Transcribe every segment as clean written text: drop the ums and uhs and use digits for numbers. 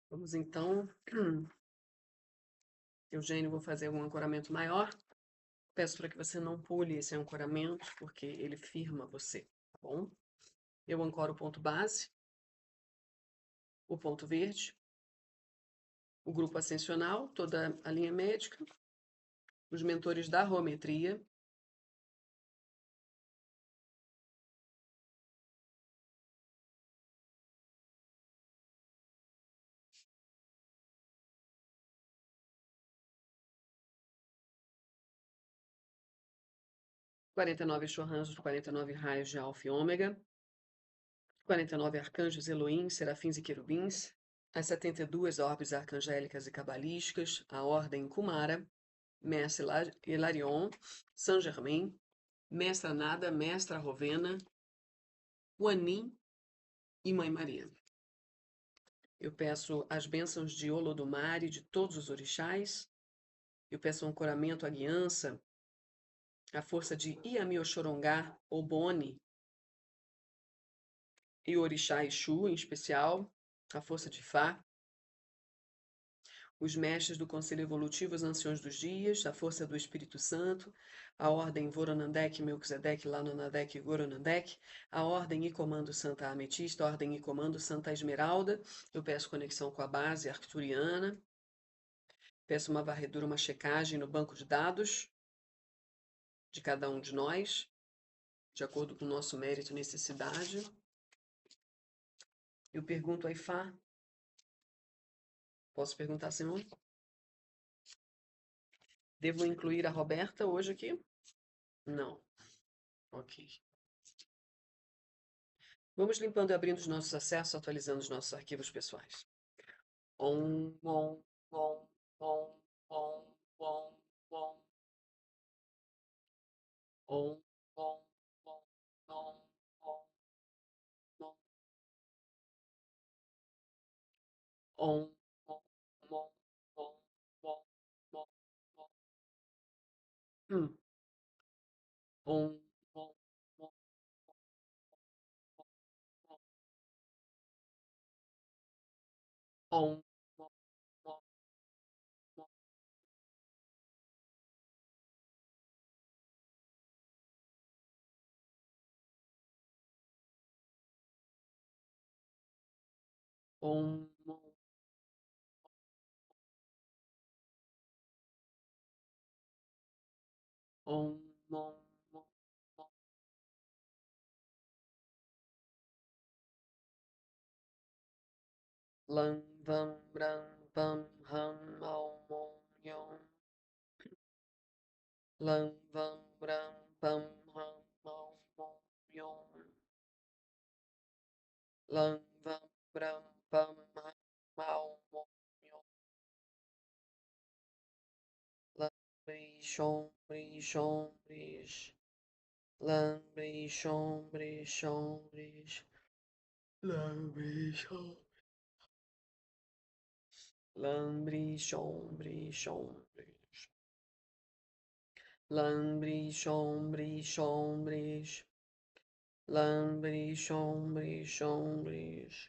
Vamos então, Eugênio, vou fazer um ancoramento maior. Peço para que você não pule esse ancoramento, porque ele firma você, tá bom? Eu ancoro o ponto base, o ponto verde, o grupo ascensional, toda a linha médica, os mentores da rometria, 49 chorranjos, 49 raios de alfa e ômega, 49 arcanjos, Elohim, serafins e querubins, as 72 orbes arcangélicas e cabalísticas, a ordem Kumara, Mestre Hilarion, Saint Germain, Mestra Nada, Mestra Rovena, Guanin e Mãe Maria. Eu peço as bênçãos de Olodumare e de todos os orixás. Eu peço um ancoramento, a guiança, a força de Iami-Oxorongá, Oboni e o orixá Exu, em especial, a força de Fá, os mestres do Conselho Evolutivo, os anciões dos dias, a força do Espírito Santo, a ordem Voronandek, Melquisedeque, Lanonadek e Goronandek, a ordem e comando Santa Ametista, a ordem e comando Santa Esmeralda. Eu peço conexão com a base arcturiana, peço uma varredura, uma checagem no banco de dados de cada um de nós, de acordo com o nosso mérito e necessidade. Eu pergunto a Ifá. Posso perguntar, Simone? Devo incluir a Roberta hoje aqui? Não. Ok. Vamos limpando e abrindo os nossos acessos, atualizando os nossos arquivos pessoais. Om, om, om, om, om, om, om. Om, om, om, om, om, om. Om, om, om, om, om, om, om. Hum. Om, om, om, om, om, om, om. Om, om. Om, om, om, om. Lam, vam, ram, pam, ham, ao, mom, yom. Lam, vam, ram, pam, ham, ao, mom, yom. Lam, vam, ram, pam, ham, ao, mom, yom. Lam, bri, shom, bri, shom, brish. Lam, bri, shom, bri, shom, brish. Lam, bri, shom. Lam, bri, shom, bri, shom, brish. Lam, bri, shom, bri, shom, brish. Lambri, chombri, chombris.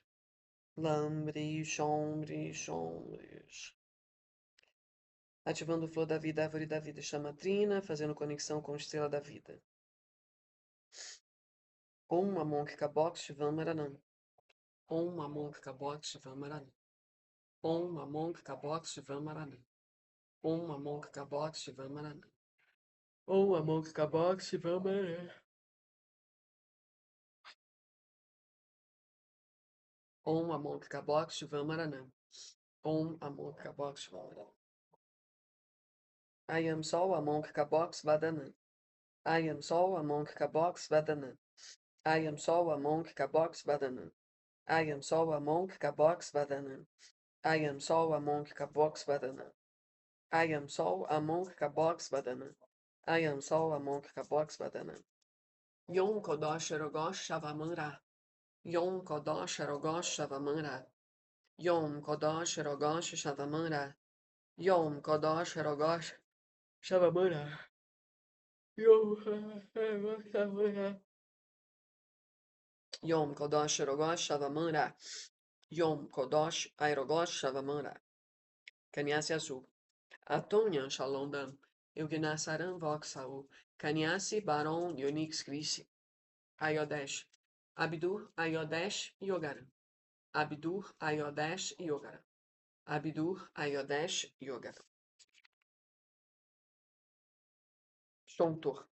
Lambri, chombri, chombris. Ativando o flor da vida, árvore da vida, chamatrina, fazendo conexão com a estrela da vida. Om Amon Kabok Shivam Maranam. Om Amon Kabok Shivam Maranam. Om Amon Kabok Shivam Maranam. Om Amon Kabok Shivam Maranam. Om Amon Kabok Shivam Maranam. Om Amon Kabok Shivam Maranam. Om Amon Kabok Shivam Maranam. I am Sol Amon Kabok Svadanan. I am Sol among Kabox Vadanan. I am Sol among Kabox Vadanan. I am Sol among Kabox Vadanan. I am Sol among Kabox Vadanan. I am Sol among Kabox Vadanan. I am Sol among Kabox Vadanan. Yom Kodosh Erogosh Shavamara. Yom Kodosh Erogosh Shavamara. Yom Kodosh Erogosh Shavamara. Yom Kodosh Erogosh Shavamara. Yom Kodosh Shavamara. Yom Kodosh Rogosh Shavamara. Yom Kodosh Aerogosh Shavamara. Caniace azul. Atonyan Shalondam. Eugnasaram Voxau. Caniace Baron Yonix Grisi. Ayodesh. Abdur Ayodesh Yogaram. Abdur Ayodesh Yogaram. Abdur Ayodesh Yogaram. Shontor.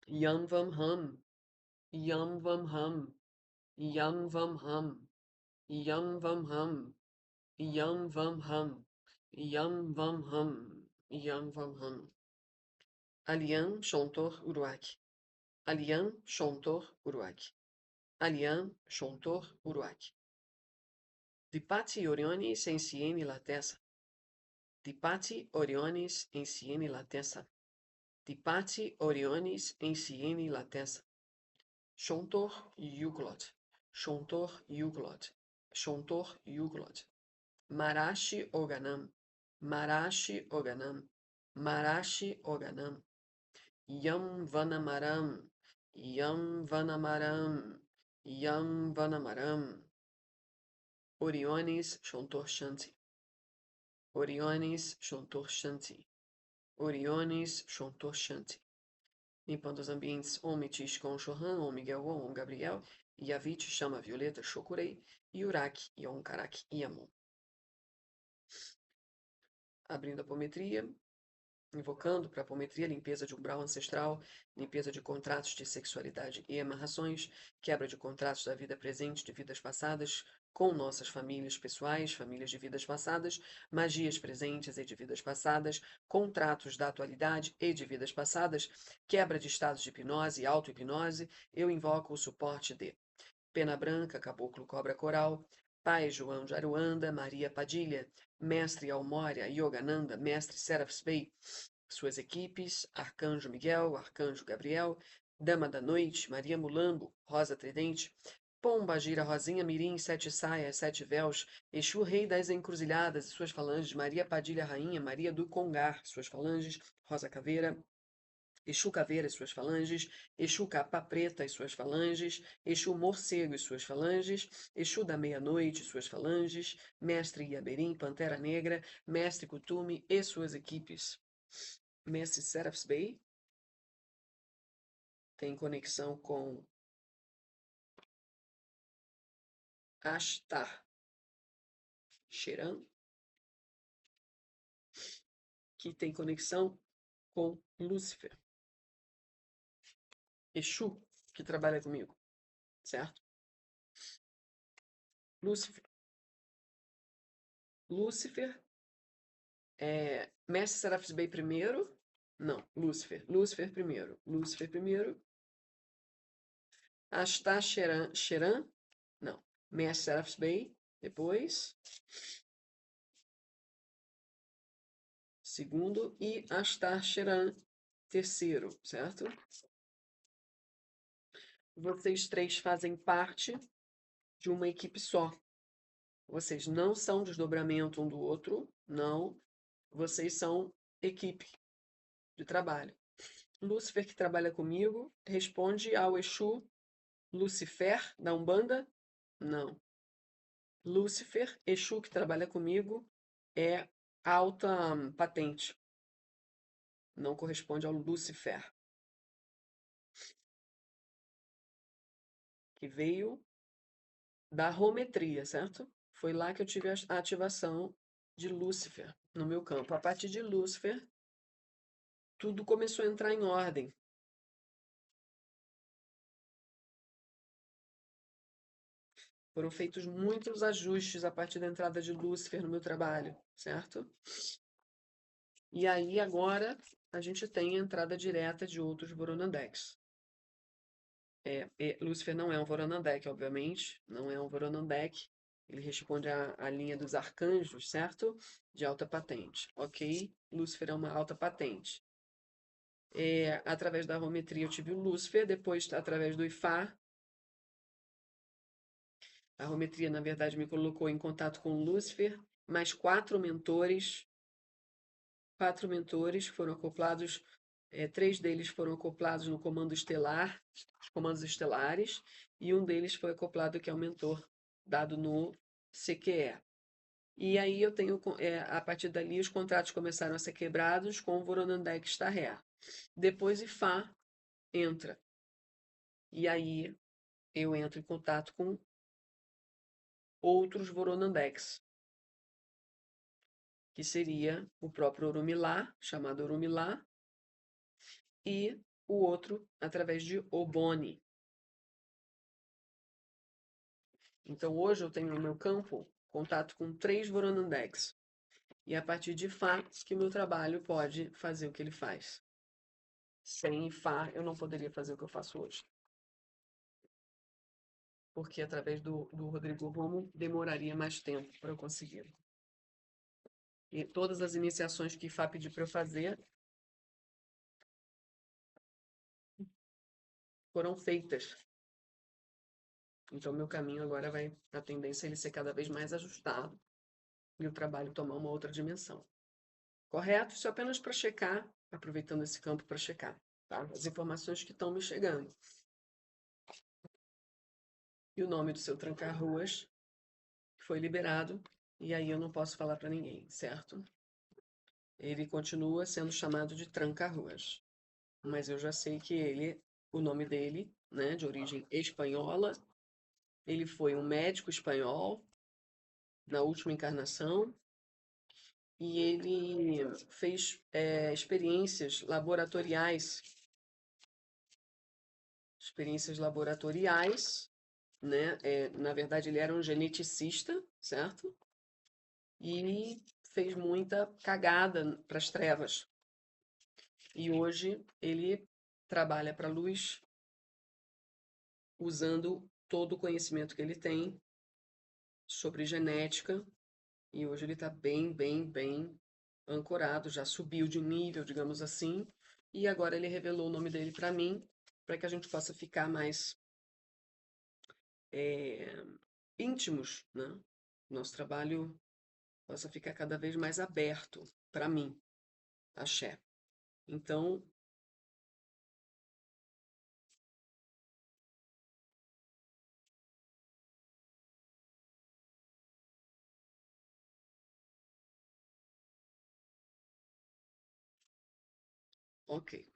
Yanvam Ham. Yanvam Ham. Yanvam Ham. Yanvam Ham. Yanvam Ham. Yanvam Ham. Yanvam Ham. Alian Shontor Uruak. Alian Shontor Uruak. Alian Shontor Uruak. Dipati Orionis em Siene Latessa. Dipati Orionis em Siene Latessa. Dipati Orionis em Siene Latessa. Shontor Yuglot. Shontor Yuglot. Shontor Yuglot. Marashi Oganam. Marashi Oganam. Marashi Oganam. Yam Vanamaram. Yam Vanamaram. Yam Vanamaram. Orionis Shontor Shanti. Orionis Shontor Shanti. Orionis Shontor Shanti. Limpando os ambientes Omitis com Shohan, Om Miguel, Om Gabriel, Yavit chama Violeta, Shokurei, Yurak, Yom Karak, Yamon. Abrindo a apometria, invocando para a apometria limpeza de umbral ancestral, limpeza de contratos de sexualidade e amarrações, quebra de contratos da vida presente de vidas passadas, com nossas famílias pessoais, famílias de vidas passadas, magias presentes e de vidas passadas, contratos da atualidade e de vidas passadas, quebra de estados de hipnose e auto-hipnose, eu invoco o suporte de Pena Branca, Caboclo Cobra Coral, Pai João de Aruanda, Maria Padilha, Mestre Almória, Yogananda, Mestre Serapis Bey, suas equipes, Arcanjo Miguel, Arcanjo Gabriel, Dama da Noite, Maria Mulambo, Rosa Tridente, Pomba Gira Rosinha Mirim, Sete Saias, Sete Véus, Exu Rei das Encruzilhadas e suas falanges, Maria Padilha Rainha, Maria do Congar, suas falanges, Rosa Caveira, Exu Caveira e suas falanges, Exu Capa Preta e suas falanges, Exu Morcego e suas falanges, Exu da Meia-Noite e suas falanges, Mestre Iaberim, Pantera Negra, Mestre Kutume e suas equipes. Mestre Serapis Bey tem conexão com Ashtar Sheran, que tem conexão com Lúcifer. Exu, que trabalha comigo, certo? Lúcifer. Lúcifer é Mestre Serapis Bey primeiro. Não, Lúcifer. Lúcifer primeiro. Lúcifer primeiro. Ashtar Sheran. Não. Mestre Serapis Bey. Depois. Segundo. E Ashtar Sheran. Terceiro, certo? Vocês três fazem parte de uma equipe só. Vocês não são desdobramento um do outro, não. Vocês são equipe de trabalho. Lúcifer, que trabalha comigo, responde ao Exu Lucifer, da Umbanda? Não. Lúcifer, Exu, que trabalha comigo, é alta patente. Não corresponde ao Lucifer, que veio da rometria, certo? Foi lá que eu tive a ativação de Lúcifer no meu campo. A partir de Lúcifer, tudo começou a entrar em ordem. Foram feitos muitos ajustes a partir da entrada de Lúcifer no meu trabalho, certo? E aí agora a gente tem a entrada direta de outros Voronandecs. Lúcifer não é um Voronandek, obviamente, não é um Voronandek. Ele responde à linha dos arcanjos, certo? De alta patente. Ok? Lúcifer é uma alta patente. Através da arometria eu tive o Lúcifer, depois através do Ifá. A arometria, na verdade, me colocou em contato com o Lúcifer, mais quatro mentores que foram acoplados, três deles foram acoplados no comando estelar, os comandos estelares, e um deles foi acoplado, que é o mentor, dado no CQE. E aí eu tenho, a partir dali, os contratos começaram a ser quebrados com o Voronandex da Ré. Depois IFA entra. E aí eu entro em contato com outros Voronandex, que seria o próprio Orumilá, chamado Orumilá, e o outro através de Oboni. Então hoje eu tenho no meu campo contato com 3 Voronandex. E é a partir de Fá que o meu trabalho pode fazer o que ele faz. Sem Fá eu não poderia fazer o que eu faço hoje. Porque através do Rodrigo Romo demoraria mais tempo para eu conseguir. E todas as iniciações que Fá pediu para eu fazer foram feitas. Então, meu caminho agora vai, a tendência é ele ser cada vez mais ajustado e o trabalho tomar uma outra dimensão. Correto? Isso é apenas para checar, aproveitando esse campo para checar, tá? As informações que estão me chegando. E o nome do seu tranca-ruas foi liberado, e aí eu não posso falar para ninguém, certo? Ele continua sendo chamado de tranca-ruas, mas eu já sei que o nome dele, né, de origem espanhola, ele foi um médico espanhol na última encarnação e ele fez experiências laboratoriais, né? Na verdade, ele era um geneticista, certo? E fez muita cagada para as trevas. E hoje ele trabalha para a luz usando todo o conhecimento que ele tem sobre genética. E hoje ele está bem, bem, bem ancorado, já subiu de nível, digamos assim. E agora ele revelou o nome dele para mim, para que a gente possa ficar mais é, íntimos, né? Nosso trabalho possa ficar cada vez mais aberto para mim, axé. Então, ok.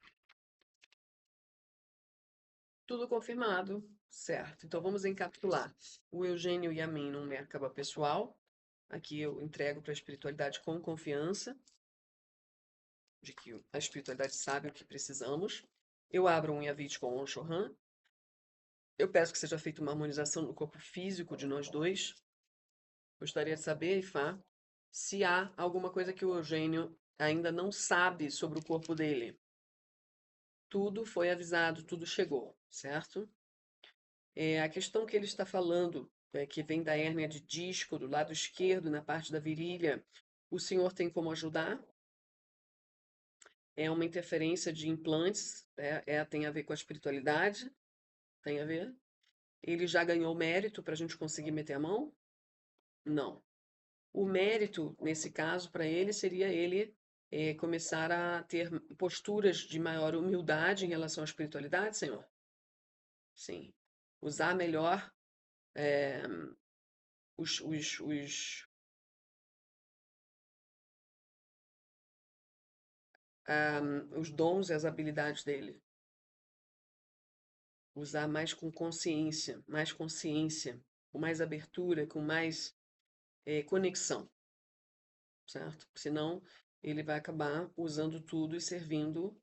Tudo confirmado, certo. Então vamos encapsular. O Eugênio e a mim num Merkaba pessoal. Aqui eu entrego para a espiritualidade com confiança, de que a espiritualidade sabe o que precisamos. Eu abro um Yavit com o Shohan. Eu peço que seja feita uma harmonização no corpo físico de nós dois. Gostaria de saber, Ifá, se há alguma coisa que o Eugênio ainda não sabe sobre o corpo dele. Tudo foi avisado, tudo chegou, certo? A questão que ele está falando, que vem da hérnia de disco do lado esquerdo, na parte da virilha, o senhor tem como ajudar? É uma interferência de implantes, tem a ver com a espiritualidade, tem a ver? Ele já ganhou mérito para a gente conseguir meter a mão? Não. O mérito, nesse caso, para ele, seria ele começar a ter posturas de maior humildade em relação à espiritualidade, Senhor? Sim. Usar melhor eh, os, os, os, os dons e as habilidades dele. Usar mais com consciência, com mais abertura, com mais conexão, certo? Senão ele vai acabar usando tudo e servindo,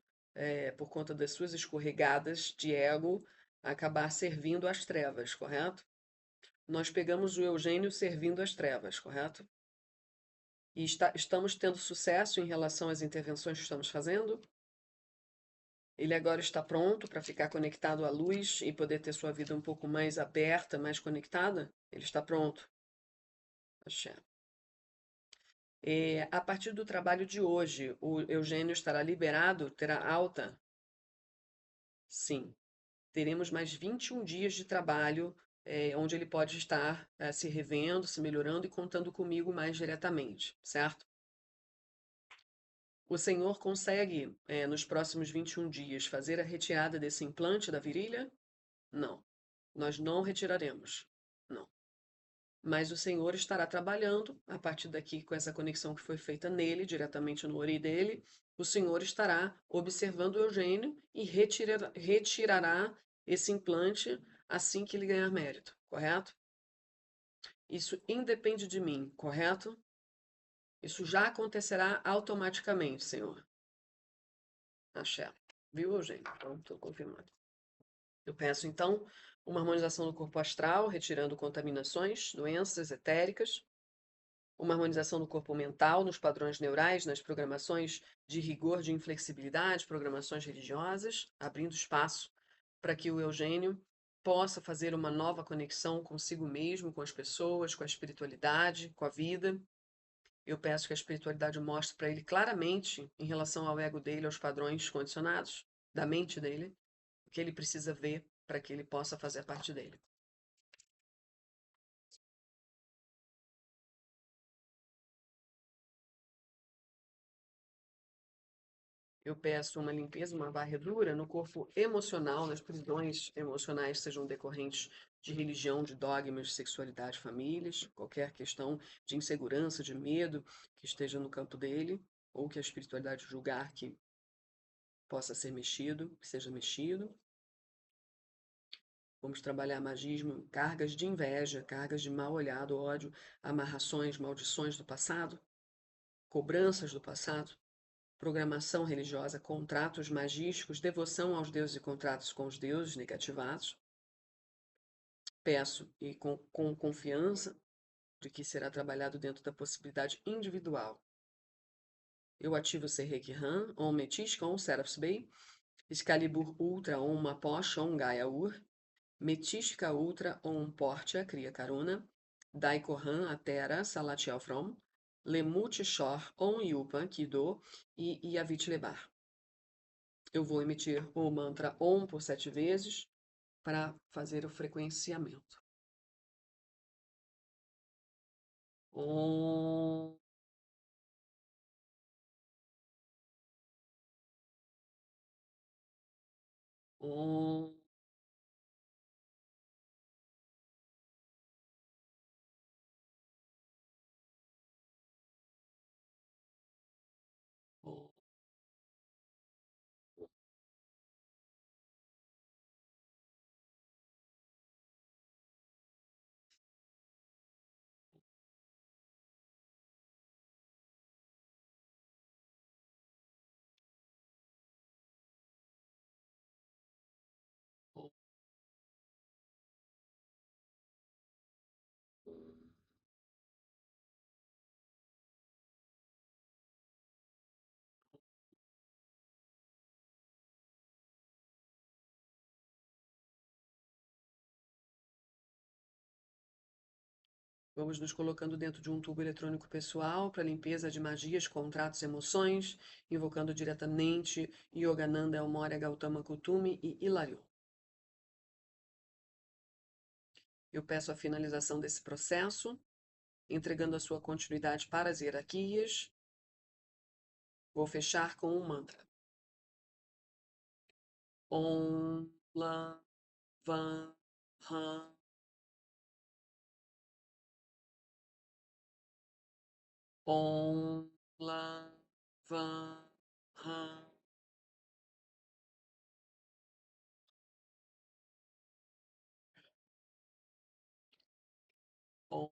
por conta das suas escorregadas de ego, acabar servindo às trevas, correto? Nós pegamos o Eugênio servindo às trevas, correto? E estamos tendo sucesso em relação às intervenções que estamos fazendo? Ele agora está pronto para ficar conectado à luz e poder ter sua vida um pouco mais aberta, mais conectada? Ele está pronto. Axé. A partir do trabalho de hoje, o Eugênio estará liberado? Terá alta? Sim. Teremos mais 21 dias de trabalho, onde ele pode estar se revendo, se melhorando e contando comigo mais diretamente, certo? O senhor consegue, nos próximos 21 dias, fazer a retirada desse implante da virilha? Não. Nós não retiraremos. Não. mas o Senhor estará trabalhando a partir daqui com essa conexão que foi feita nele, diretamente no ori dele. O Senhor estará observando o Eugênio e retirará esse implante assim que ele ganhar mérito, correto? Isso independe de mim, correto? Isso já acontecerá automaticamente, Senhor. Axé. Viu, Eugênio? Então, estou confirmando. Eu peço, então, uma harmonização do corpo astral, retirando contaminações, doenças etéricas, uma harmonização do corpo mental, nos padrões neurais, nas programações de rigor, de inflexibilidade, programações religiosas, abrindo espaço para que o Eugênio possa fazer uma nova conexão consigo mesmo, com as pessoas, com a espiritualidade, com a vida. Eu peço que a espiritualidade mostre para ele claramente, em relação ao ego dele, aos padrões condicionados da mente dele, o que ele precisa ver para que ele possa fazer parte dele. Eu peço uma limpeza, uma varredura no corpo emocional, nas prisões emocionais, sejam decorrentes de religião, de dogmas, de sexualidade, famílias, qualquer questão de insegurança, de medo que esteja no campo dele, ou que a espiritualidade julgar que possa ser mexido, que seja mexido. Vamos trabalhar magismo, cargas de inveja, cargas de mal olhado, ódio, amarrações, maldições do passado, cobranças do passado, programação religiosa, contratos magísticos, devoção aos deuses e contratos com os deuses negativados. Peço e com confiança de que será trabalhado dentro da possibilidade individual. Eu ativo o Serrek Han, Om Metis, com Seraphs Bay, Excalibur Ultra, Om Maposh, Om Gaia Ur, Metística Ultra, Om Portia, Cria Karuna, Daikohan, Atera, Salatiel From, Lemut Shor, Om Yupan, Kido e Yavit Lebar. Eu vou emitir o mantra Om por 7 vezes para fazer o frequenciamento. Om, Om, Om. Vamos nos colocando dentro de um tubo eletrônico pessoal para limpeza de magias, contratos, emoções, invocando diretamente Yogananda, Elmoria, Gautama Kutumi e Hilarion. Eu peço a finalização desse processo, entregando a sua continuidade para as hierarquias. Vou fechar com um mantra. Om Lam Van Han. Om Lam Van Han. Om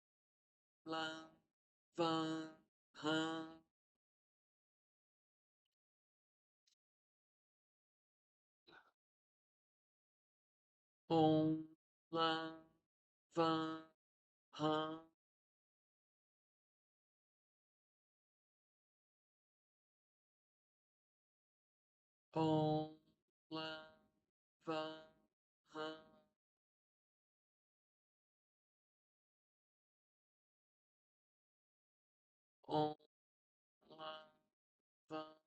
Lam Van Han. Om Lam Van Han. Om Lam Van Han. Om Lam Van.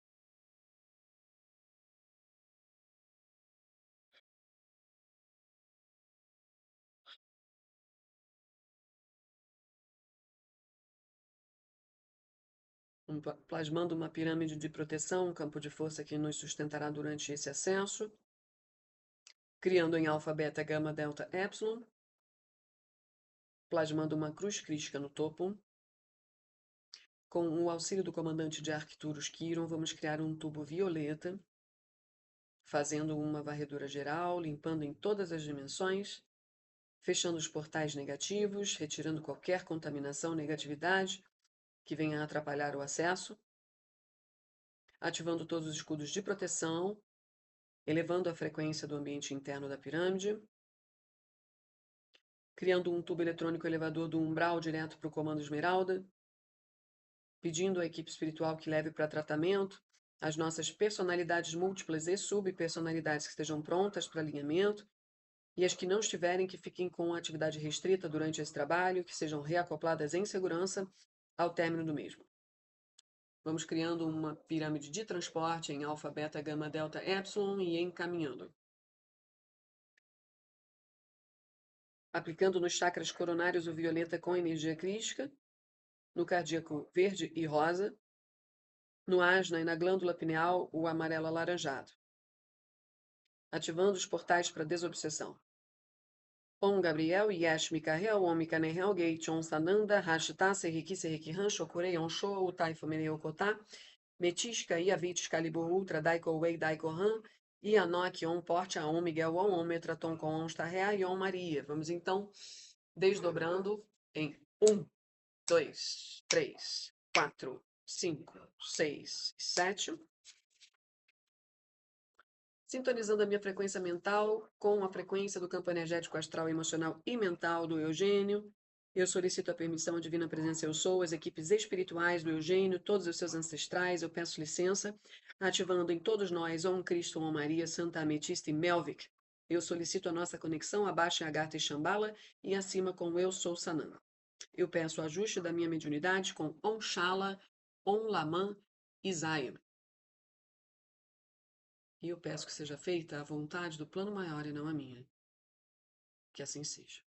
Plasmando uma pirâmide de proteção, um campo de força que nos sustentará durante esse ascenso, criando em alfa, beta, gama, delta, epsilon. plasmando uma cruz crística no topo. Com o auxílio do comandante de Arcturus Quiron, vamos criar um tubo violeta, fazendo uma varredura geral, limpando em todas as dimensões, fechando os portais negativos, retirando qualquer contaminação, negatividade que venha a atrapalhar o acesso, ativando todos os escudos de proteção, elevando a frequência do ambiente interno da pirâmide, criando um tubo eletrônico elevador do umbral direto para o comando Esmeralda, pedindo à equipe espiritual que leve para tratamento as nossas personalidades múltiplas e subpersonalidades que estejam prontas para alinhamento, e as que não estiverem que fiquem com atividade restrita durante esse trabalho, que sejam reacopladas em segurança ao término do mesmo. Vamos criando uma pirâmide de transporte em alfa, beta, gama, delta, epsilon e encaminhando. Aplicando nos chakras coronários o violeta com energia crística, no cardíaco verde e rosa, no asna e na glândula pineal o amarelo alaranjado. Ativando os portais para desobsessão. Om Gabriel, Yesh Mikael, Om Mikanehel, Gate, Om Sananda, Rashita, Seriki, Seriki Han, Shokurei, On Sho, Utai, Fomeneu, Kotá, Metisca, Iavit, Excalibur, Ultra, Daiko, Wei, Daiko Han, Ianok, Om Porte, Om Miguel, Om Metraton, com On Starrea e Om Maria. Vamos então desdobrando em 1, 2, 3, 4, 5, 6, 7. Sintonizando a minha frequência mental com a frequência do campo energético astral, emocional e mental do Eugênio. Eu solicito a permissão à Divina Presença Eu Sou, as equipes espirituais do Eugênio, todos os seus ancestrais. Eu peço licença, ativando em todos nós Om Cristo, Om Maria, Santa Ametista e Melvic. Eu solicito a nossa conexão abaixo em Agartha e Shambhala e acima com Eu Sou Sananda. Eu peço o ajuste da minha mediunidade com Om Shala, Om Laman e Zayam. E eu peço que seja feita a vontade do plano maior e não a minha. Que assim seja.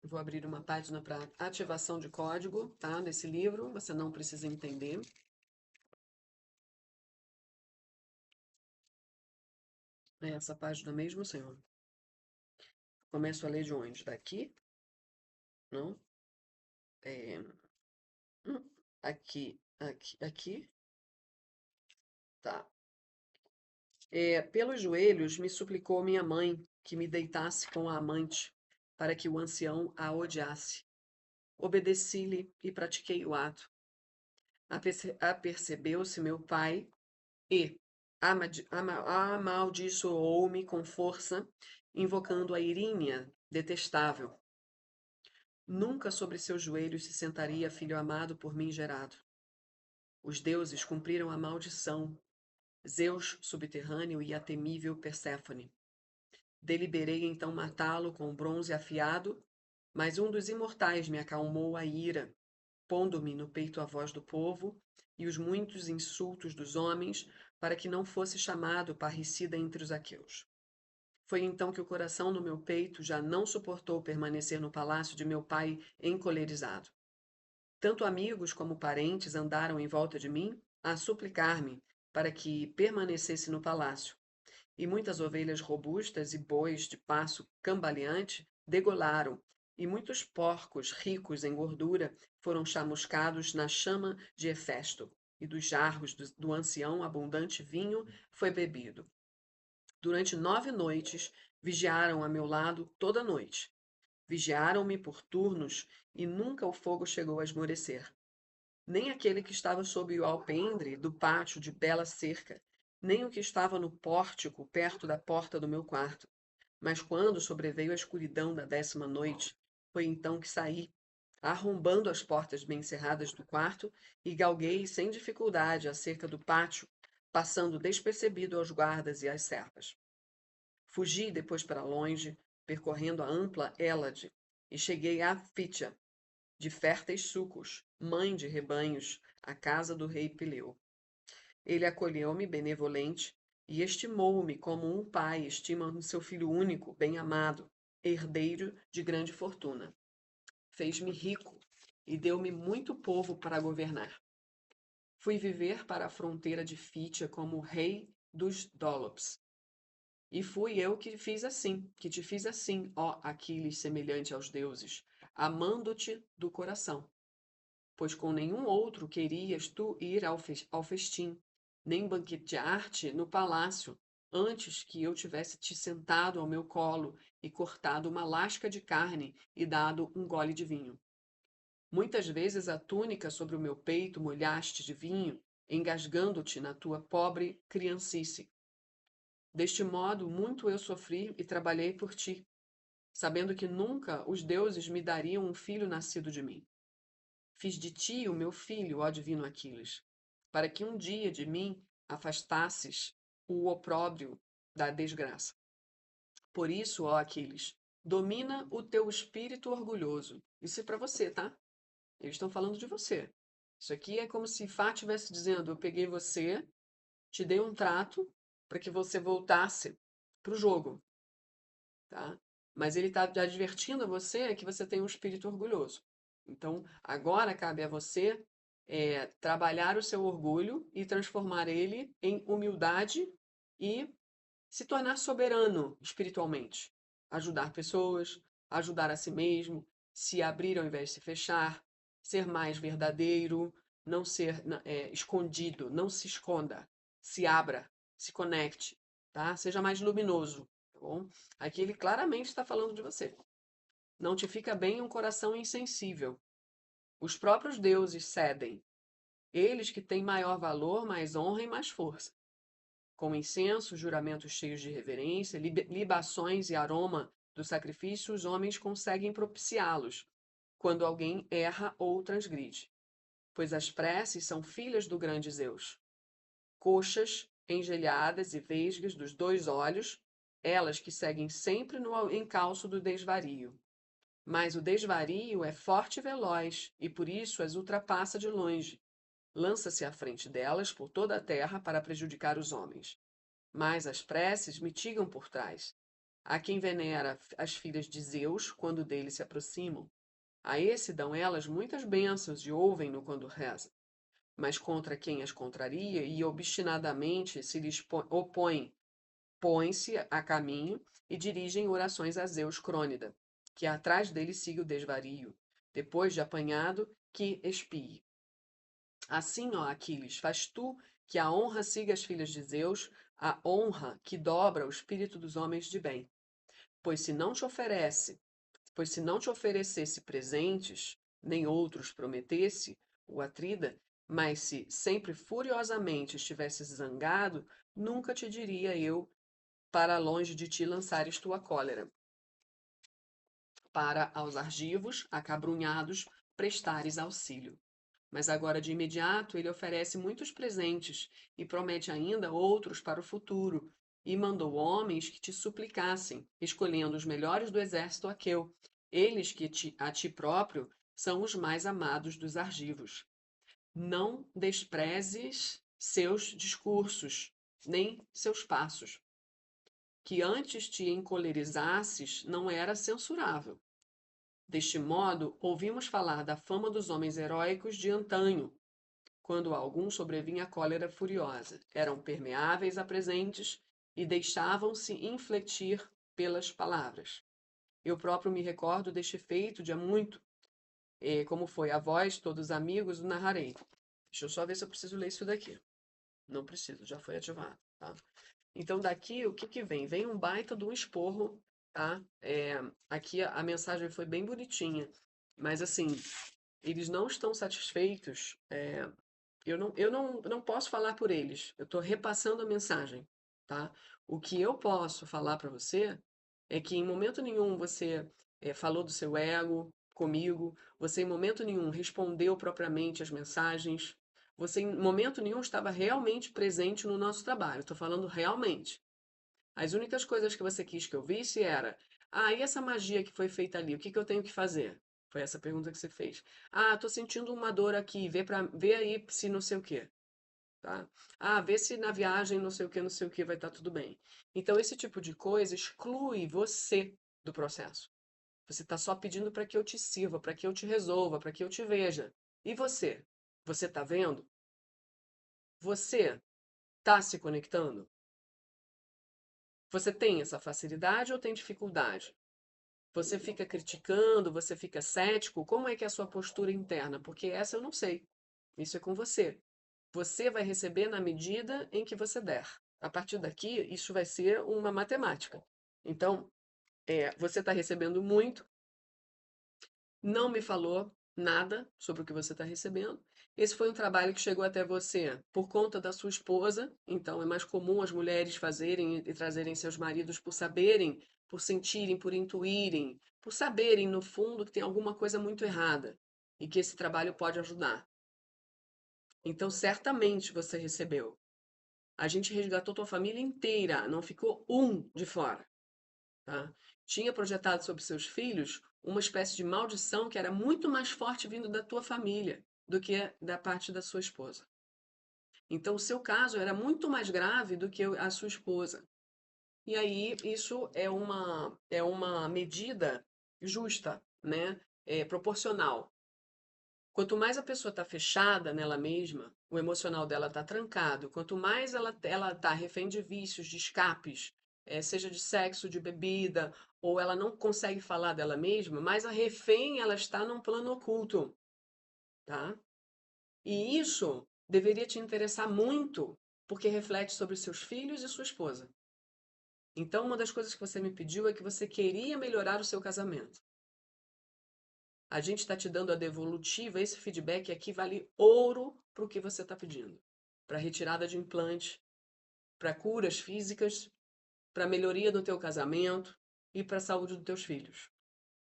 Eu vou abrir uma página para ativação de código, tá? Nesse livro, você não precisa entender. É essa página mesmo, senhor. Começo a ler de onde? Daqui? Não? É... Aqui, aqui, aqui. Tá. Pelos joelhos me suplicou minha mãe que me deitasse com a amante, para que o ancião a odiasse. Obedeci-lhe e pratiquei o ato. Apercebeu-se meu pai e amaldiçoou-me com força, invocando a Irínia detestável. Nunca sobre seus joelhos se sentaria filho amado por mim gerado. Os deuses cumpriram a maldição, Zeus subterrâneo e a temível Perséfone. Deliberei então matá-lo com bronze afiado, mas um dos imortais me acalmou a ira, pondo-me no peito a voz do povo e os muitos insultos dos homens, para que não fosse chamado parricida entre os aqueus. Foi então que o coração no meu peito já não suportou permanecer no palácio de meu pai encolerizado. Tanto amigos como parentes andaram em volta de mim a suplicar-me para que permanecesse no palácio, e muitas ovelhas robustas e bois de passo cambaleante degolaram, e muitos porcos ricos em gordura foram chamuscados na chama de Hefesto, e dos jarros do ancião abundante vinho foi bebido. Durante 9 noites vigiaram a meu lado toda noite. Vigiaram-me por turnos, e nunca o fogo chegou a esmorecer. Nem aquele que estava sob o alpendre do pátio de bela cerca, nem o que estava no pórtico perto da porta do meu quarto. Mas quando sobreveio a escuridão da 10ª noite, foi então que saí, arrombando as portas bem cerradas do quarto, e galguei sem dificuldade acerca do pátio, passando despercebido aos guardas e às servas. Fugi depois para longe, percorrendo a ampla Hélade, e cheguei a Fítia, de férteis sucos, mãe de rebanhos, a casa do rei Pileu. Ele acolheu-me benevolente e estimou-me como um pai estima seu filho único, bem-amado, herdeiro de grande fortuna. Fez-me rico e deu-me muito povo para governar. Fui viver para a fronteira de Fítia como rei dos Dólops. E fui eu que te fiz assim, ó Aquiles semelhante aos deuses, amando-te do coração. Pois com nenhum outro querias tu ir ao festim, nem banquetear-te no palácio, antes que eu tivesse te sentado ao meu colo e cortado uma lasca de carne e dado um gole de vinho. Muitas vezes a túnica sobre o meu peito molhaste de vinho, engasgando-te na tua pobre criancice. Deste modo, muito eu sofri e trabalhei por ti, sabendo que nunca os deuses me dariam um filho nascido de mim. Fiz de ti o meu filho, ó divino Aquiles, para que um dia de mim afastasses o opróbrio da desgraça. Por isso, ó Aquiles, domina o teu espírito orgulhoso. Isso é para você, tá? Eles estão falando de você. Isso aqui é como se Fá estivesse dizendo: eu peguei você, te dei um trato para que você voltasse para o jogo, tá? Mas ele está advertindo a você que você tem um espírito orgulhoso. Então, agora cabe a você trabalhar o seu orgulho e transformar ele em humildade e se tornar soberano espiritualmente. Ajudar pessoas, ajudar a si mesmo, se abrir ao invés de se fechar, ser mais verdadeiro, não ser escondido, não se esconda, se abra, se conecte, tá? Seja mais luminoso, tá bom? Aqui ele claramente está falando de você. Não te fica bem um coração insensível. Os próprios deuses cedem. Eles que têm maior valor, mais honra e mais força. Com incenso, juramentos cheios de reverência, libações e aroma do sacrifício, os homens conseguem propiciá-los quando alguém erra ou transgride. Pois as preces são filhas do grande Zeus. Coxas, engelhadas e vesgas dos dois olhos, elas que seguem sempre no encalço do desvario. Mas o desvario é forte e veloz, e por isso as ultrapassa de longe. Lança-se à frente delas por toda a terra para prejudicar os homens. Mas as preces mitigam por trás. Há quem venera as filhas de Zeus quando dele se aproximam. A esse dão elas muitas bênçãos e ouvem-no quando reza. Mas contra quem as contraria e obstinadamente se lhes opõe, põem-se a caminho e dirigem orações a Zeus Crônida, que atrás dele siga o desvario, depois de apanhado, que espie. Assim, ó Aquiles, faz tu que a honra siga as filhas de Zeus, a honra que dobra o espírito dos homens de bem. Pois se não te oferece, pois se não te oferecesse presentes, nem outros prometesse, o Atrida, mas se sempre furiosamente estivesses zangado, nunca te diria eu, para longe de ti lançares tua cólera, para aos argivos, acabrunhados, prestares auxílio. Mas agora de imediato ele oferece muitos presentes e promete ainda outros para o futuro, e mandou homens que te suplicassem, escolhendo os melhores do exército aqueu, eles que a ti próprio são os mais amados dos argivos. Não desprezes seus discursos, nem seus passos. Que antes te encolerizasses não era censurável. Deste modo, ouvimos falar da fama dos homens heróicos de antanho, quando a algum sobrevinha a cólera furiosa. Eram permeáveis a presentes e deixavam-se infletir pelas palavras. Eu próprio me recordo deste feito de há muito, como foi a vós, todos amigos, o narrarei. Deixa eu só ver se eu preciso ler isso daqui. Não preciso, já foi ativado, tá? Então, daqui, o que que vem? Vem um baita de um esporro, tá? Aqui a mensagem foi bem bonitinha, mas assim, eles não estão satisfeitos. Eu não posso falar por eles. Eu estou repassando a mensagem, tá? O que eu posso falar para você é que em momento nenhum você falou do seu ego comigo, você em momento nenhum respondeu propriamente as mensagens, você em momento nenhum estava realmente presente no nosso trabalho. Estou falando realmente. As únicas coisas que você quis que eu visse era, e essa magia que foi feita ali, o que que eu tenho que fazer? Foi essa pergunta que você fez. Tô sentindo uma dor aqui, vê aí se não sei o quê, tá? Vê se na viagem não sei o que vai estar tudo bem. Então esse tipo de coisa exclui você do processo. Você está só pedindo para que eu te sirva, para que eu te resolva, para que eu te veja. E você? Você está vendo? Você está se conectando? Você tem essa facilidade ou tem dificuldade? Você fica criticando, você fica cético? Como é que é a sua postura interna? Porque essa eu não sei. Isso é com você. Você vai receber na medida em que você der. A partir daqui, isso vai ser uma matemática. Então, você está recebendo muito, não me falou nada sobre o que você está recebendo. Esse foi um trabalho que chegou até você por conta da sua esposa, então é mais comum as mulheres fazerem e trazerem seus maridos por saberem, por sentirem, por intuírem, por saberem, no fundo, que tem alguma coisa muito errada e que esse trabalho pode ajudar. Então, certamente você recebeu. A gente resgatou tua família inteira, não ficou um de fora, tá? Tinha projetado sobre seus filhos uma espécie de maldição que era muito mais forte vindo da tua família do que da parte da sua esposa. Então, o seu caso era muito mais grave do que a sua esposa. E aí, isso é uma medida justa, né? É proporcional. Quanto mais a pessoa está fechada nela mesma, o emocional dela está trancado, quanto mais ela está refém de vícios, de escapes, seja de sexo, de bebida, ou ela não consegue falar dela mesma, mais a refém ela está num plano oculto, tá? E isso deveria te interessar muito, porque reflete sobre seus filhos e sua esposa. Então, uma das coisas que você me pediu é que você queria melhorar o seu casamento. A gente está te dando a devolutiva, esse feedback aqui vale ouro para o que você está pedindo. Para retirada de implante, para curas físicas, para melhoria do teu casamento e para a saúde dos teus filhos.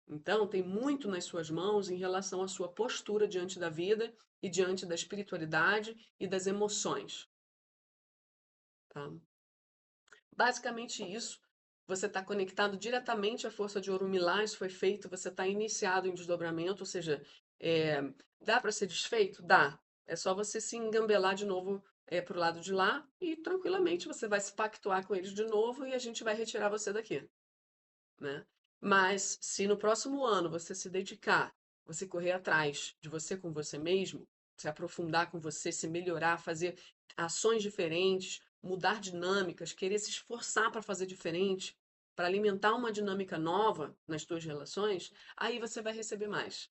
Então, tem muito nas suas mãos em relação à sua postura diante da vida e diante da espiritualidade e das emoções. Tá? Basicamente isso. Você está conectado diretamente à força de Orunmila, isso foi feito, você está iniciado em desdobramento, ou seja, é, dá para ser desfeito? Dá. É só você se engambelar de novo para o lado de lá e tranquilamente você vai se pactuar com eles de novo e a gente vai retirar você daqui, né? Mas se no próximo ano você se dedicar, você correr atrás de você com você mesmo, se aprofundar com você, se melhorar, fazer ações diferentes, mudar dinâmicas, querer se esforçar para fazer diferente, para alimentar uma dinâmica nova nas suas relações, aí você vai receber mais.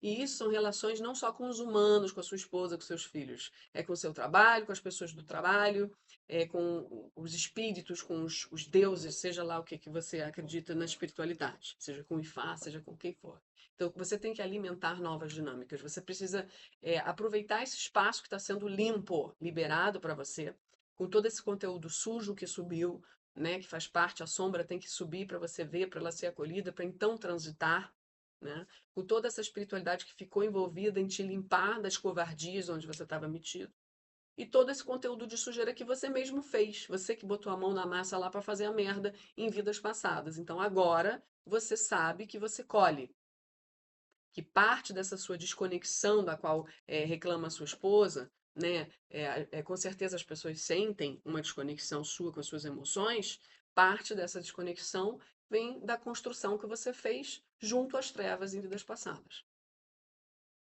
E isso são relações não só com os humanos, com a sua esposa, com seus filhos, é com o seu trabalho, com as pessoas do trabalho, é com os espíritos, com os deuses, seja lá o que, que você acredita na espiritualidade, seja com o Ifá, seja com quem for. Então, você tem que alimentar novas dinâmicas, você precisa aproveitar esse espaço que está sendo limpo, liberado para você, com todo esse conteúdo sujo que subiu, né, que faz parte, a sombra tem que subir para você ver, para ela ser acolhida, para então transitar, né? Com toda essa espiritualidade que ficou envolvida em te limpar das covardias onde você estava metido. E todo esse conteúdo de sujeira que você mesmo fez. Você que botou a mão na massa lá para fazer a merda em vidas passadas. Então agora você sabe que você colhe. Que parte dessa sua desconexão, da qual reclama a sua esposa, né? Com certeza as pessoas sentem uma desconexão sua com as suas emoções. Parte dessa desconexão vem da construção que você fez junto às trevas em vidas passadas.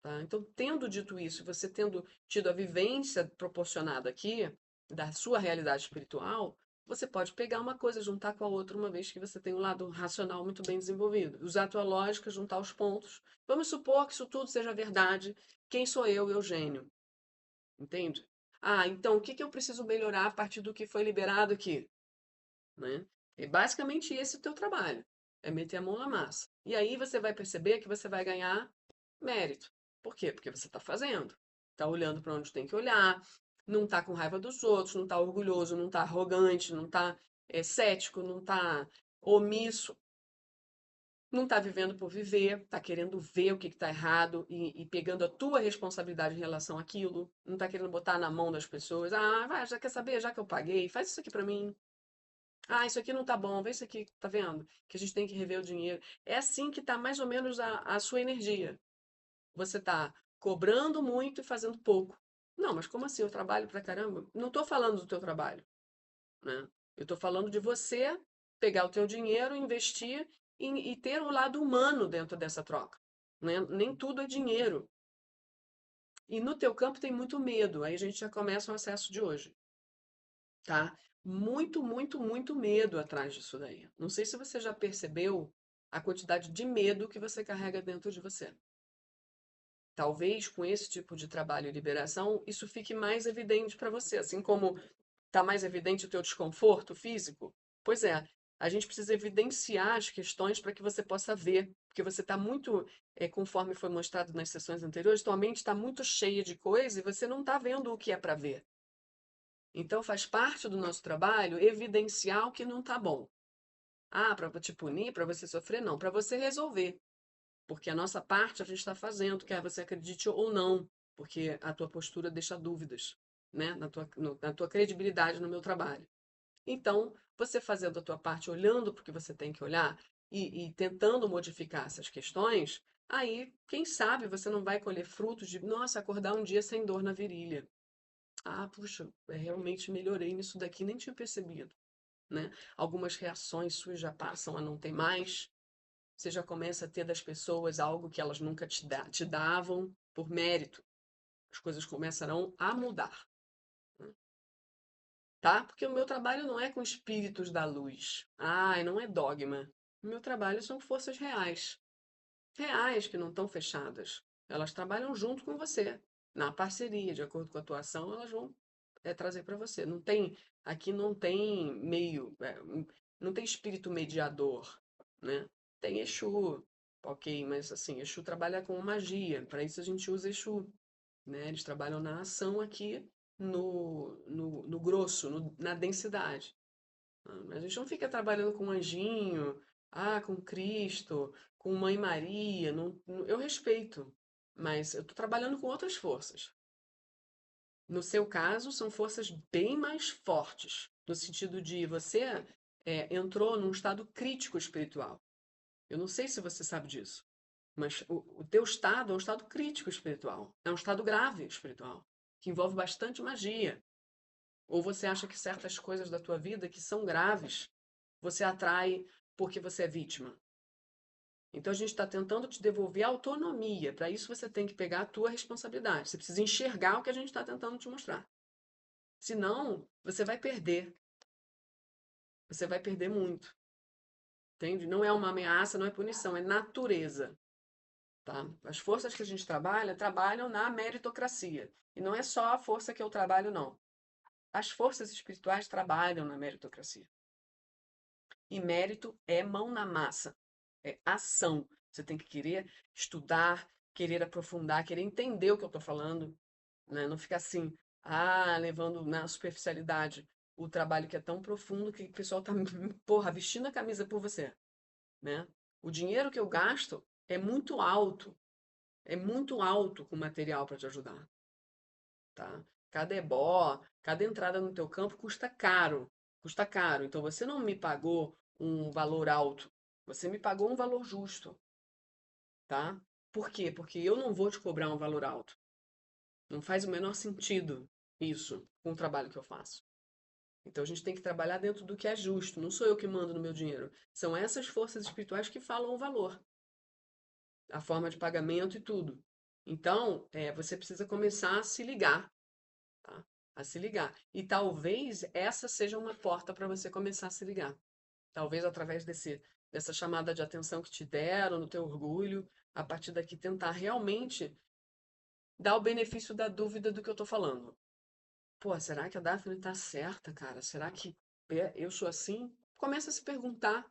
Tá? Então, tendo dito isso, você tendo tido a vivência proporcionada aqui da sua realidade espiritual, você pode pegar uma coisa, juntar com a outra, uma vez que você tem um lado racional muito bem desenvolvido. Usar a tua lógica, juntar os pontos. Vamos supor que isso tudo seja verdade. Quem sou eu, Eugênio? Entende? Ah, então o que que eu preciso melhorar a partir do que foi liberado aqui? Né? É basicamente esse o teu trabalho. É meter a mão na massa. E aí você vai perceber que você vai ganhar mérito. Por quê? Porque você está fazendo. Está olhando para onde tem que olhar, não está com raiva dos outros, não está orgulhoso, não está arrogante, não está cético, não está omisso, não está vivendo por viver, está querendo ver o que está errado e pegando a tua responsabilidade em relação àquilo, não está querendo botar na mão das pessoas. Ah, vai, já quer saber? Já que eu paguei, faz isso aqui para mim. Ah, isso aqui não tá bom, vê isso aqui, tá vendo? Que a gente tem que rever o dinheiro. É assim que tá mais ou menos a sua energia. Você tá cobrando muito e fazendo pouco. Não, mas como assim? Eu trabalho pra caramba? Não tô falando do teu trabalho, né? Eu tô falando de você pegar o teu dinheiro, investir e ter um lado humano dentro dessa troca, né? Nem tudo é dinheiro. E no teu campo tem muito medo. Aí a gente já começa o acesso de hoje, tá? Muito, muito, muito medo atrás disso daí. Não sei se você já percebeu a quantidade de medo que você carrega dentro de você. Talvez com esse tipo de trabalho e liberação, isso fique mais evidente para você, assim como está mais evidente o teu desconforto físico. Pois é, a gente precisa evidenciar as questões para que você possa ver, porque você está muito, conforme foi mostrado nas sessões anteriores, tua mente está muito cheia de coisa e você não está vendo o que é para ver. Então faz parte do nosso trabalho evidenciar o que não está bom. Ah, para te punir, para você sofrer, não, para você resolver. Porque a nossa parte a gente está fazendo, quer você acredite ou não, porque a tua postura deixa dúvidas, né, na tua credibilidade no meu trabalho. Então, você fazendo a tua parte, olhando para o que você tem que olhar e tentando modificar essas questões, aí, quem sabe, você não vai colher frutos de, nossa, acordar um dia sem dor na virilha. Ah, puxa, realmente melhorei nisso daqui, nem tinha percebido, né? Algumas reações suas já passam a não ter mais. Você já começa a ter das pessoas algo que elas nunca te davam por mérito. As coisas começarão a mudar, né? Tá? Porque o meu trabalho não é com espíritos da luz. Ai, não é dogma. O meu trabalho são forças reais. Reais que não estão fechadas. Elas trabalham junto com você. Na parceria, de acordo com a tua ação, elas vão trazer para você. Não tem, aqui não tem meio, não tem espírito mediador, né? Tem Exu, ok, mas assim, Exu trabalha com magia. Para isso a gente usa Exu, né? Eles trabalham na ação aqui no grosso, na densidade. A gente não fica trabalhando com anjinho, com Cristo, com Mãe Maria. Eu respeito, mas eu estou trabalhando com outras forças. No seu caso, são forças bem mais fortes, no sentido de você entrou num estado crítico espiritual. Eu não sei se você sabe disso, mas o teu estado é um estado crítico espiritual, é um estado grave espiritual, que envolve bastante magia. Ou você acha que certas coisas da tua vida que são graves, você atrai porque você é vítima. Então a gente está tentando te devolver a autonomia. Para isso você tem que pegar a tua responsabilidade. Você precisa enxergar o que a gente está tentando te mostrar. Senão, você vai perder. Você vai perder muito. Entende? Não é uma ameaça, não é punição, é natureza. Tá? As forças que a gente trabalha, trabalham na meritocracia. E não é só a força que eu trabalho, não. As forças espirituais trabalham na meritocracia. E mérito é mão na massa, é ação. Você tem que querer estudar, querer aprofundar, querer entender o que eu estou falando, né? Não ficar assim, levando na superficialidade o trabalho que é tão profundo que o pessoal está, porra, vestindo a camisa por você, né? O dinheiro que eu gasto é muito alto com material para te ajudar, tá? Cada ebó, cada entrada no teu campo custa caro, custa caro. Então você não me pagou um valor alto, você me pagou um valor justo, tá? Por quê? Porque eu não vou te cobrar um valor alto. Não faz o menor sentido isso com o trabalho que eu faço. Então a gente tem que trabalhar dentro do que é justo. Não sou eu que mando no meu dinheiro. São essas forças espirituais que falam o valor, a forma de pagamento e tudo. Então, você precisa começar a se ligar, tá? A se ligar. E talvez essa seja uma porta para você começar a se ligar. Talvez através dessa chamada de atenção que te deram, no teu orgulho, a partir daqui tentar realmente dar o benefício da dúvida do que eu tô falando. Pô, será que a Daphne tá certa, cara? Será que eu sou assim? Começa a se perguntar,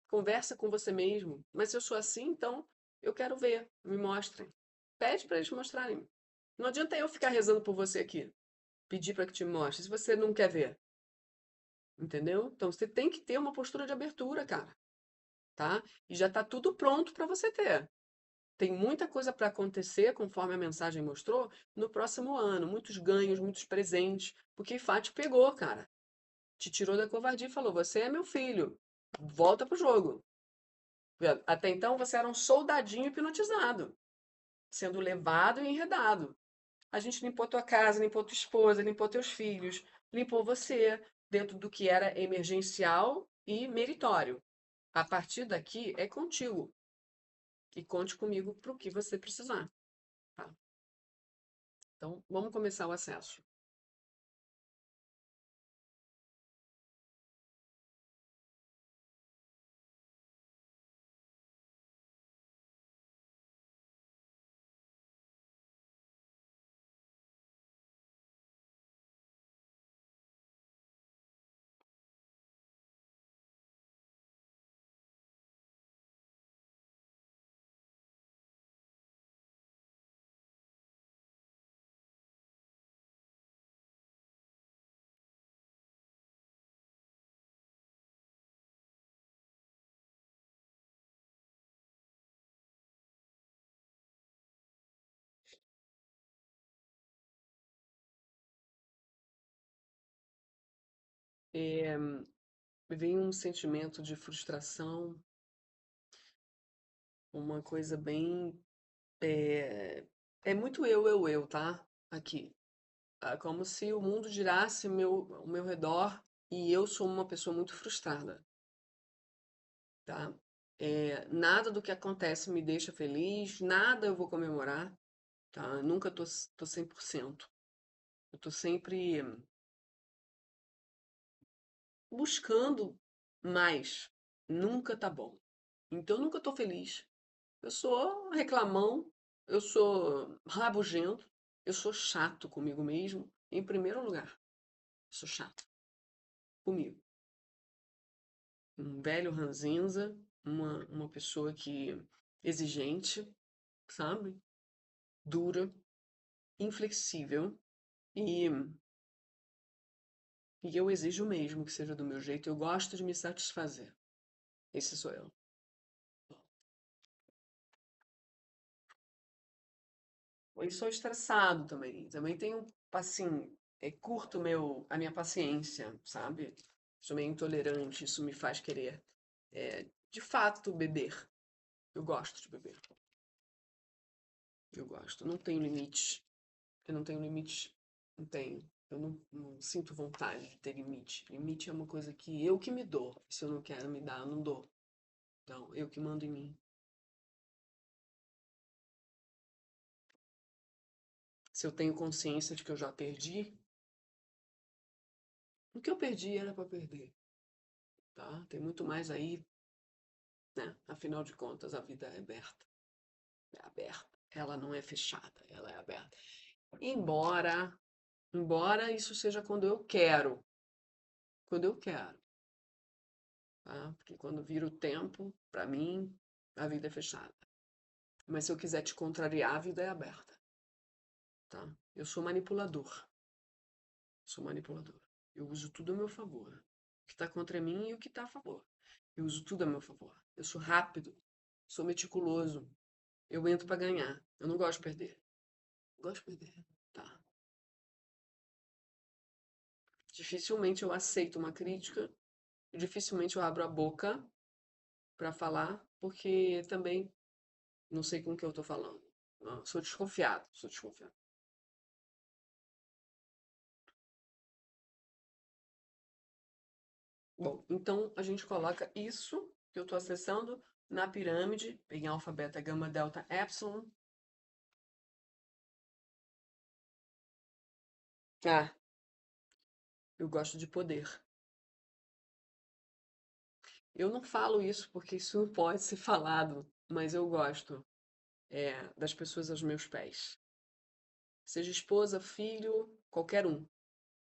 conversa com você mesmo. Mas se eu sou assim, então eu quero ver, me mostrem. Pede para eles mostrarem. Não adianta eu ficar rezando por você aqui, pedir para que te mostre, se você não quer ver, entendeu? Então você tem que ter uma postura de abertura, cara, tá? E já tá tudo pronto para você ter. Tem muita coisa para acontecer, conforme a mensagem mostrou, no próximo ano. Muitos ganhos, muitos presentes. Porque Ifá te pegou, cara. Te tirou da covardia e falou: Você é meu filho. Volta pro jogo. Até então você era um soldadinho hipnotizado, sendo levado e enredado. A gente limpou tua casa, limpou tua esposa, limpou teus filhos, limpou você dentro do que era emergencial e meritório. A partir daqui é contigo. E conte comigo para o que você precisar. Tá? Então, vamos começar o acesso. vem um sentimento de frustração, uma coisa bem. É, é muito eu, tá? Aqui. Como se o mundo girasse ao meu redor e eu sou uma pessoa muito frustrada, tá? Nada do que acontece me deixa feliz, nada eu vou comemorar, tá? Nunca tô 100%. Eu tô sempre buscando mais. Nunca tá bom. Então, eu nunca tô feliz. Eu sou reclamão, eu sou rabugento, eu sou chato comigo mesmo, em primeiro lugar. Eu sou chato comigo. Um velho ranzinza, uma pessoa que exigente, sabe? Dura, inflexível e, e eu exijo mesmo que seja do meu jeito. Eu gosto de me satisfazer. Esse sou eu. E sou estressado também. Também tenho, assim, curto a minha paciência, sabe? Sou meio intolerante, isso me faz querer, de fato, beber. Eu gosto de beber. Eu gosto. Não tenho limite. Eu não tenho limite. Não tenho. Eu não sinto vontade de ter limite. Limite é uma coisa que me dou. Se eu não quero me dar, eu não dou. Então, eu que mando em mim. Se eu tenho consciência de que eu já perdi, o que eu perdi era para perder, tá? Tem muito mais aí, né? Afinal de contas, a vida é aberta. É aberta. Ela não é fechada, ela é aberta. Embora, embora isso seja quando eu quero. Quando eu quero, tá? Porque quando vira o tempo, para mim, a vida é fechada. Mas se eu quiser te contrariar, a vida é aberta, tá? Eu sou manipulador. Sou manipulador. Eu uso tudo a meu favor. O que está contra mim e o que está a favor. Eu uso tudo a meu favor. Eu sou rápido, sou meticuloso. Eu entro para ganhar. Eu não gosto de perder. Gosto de perder, tá? Dificilmente eu aceito uma crítica, dificilmente eu abro a boca para falar, porque também não sei com o que eu tô falando. Não, sou desconfiado, sou desconfiado. Bom, então a gente coloca isso que eu estou acessando na pirâmide, em alfa, beta, gama, delta, epsilon. Ah, eu gosto de poder. Eu não falo isso porque isso não pode ser falado, mas eu gosto das pessoas aos meus pés. Seja esposa, filho, qualquer um,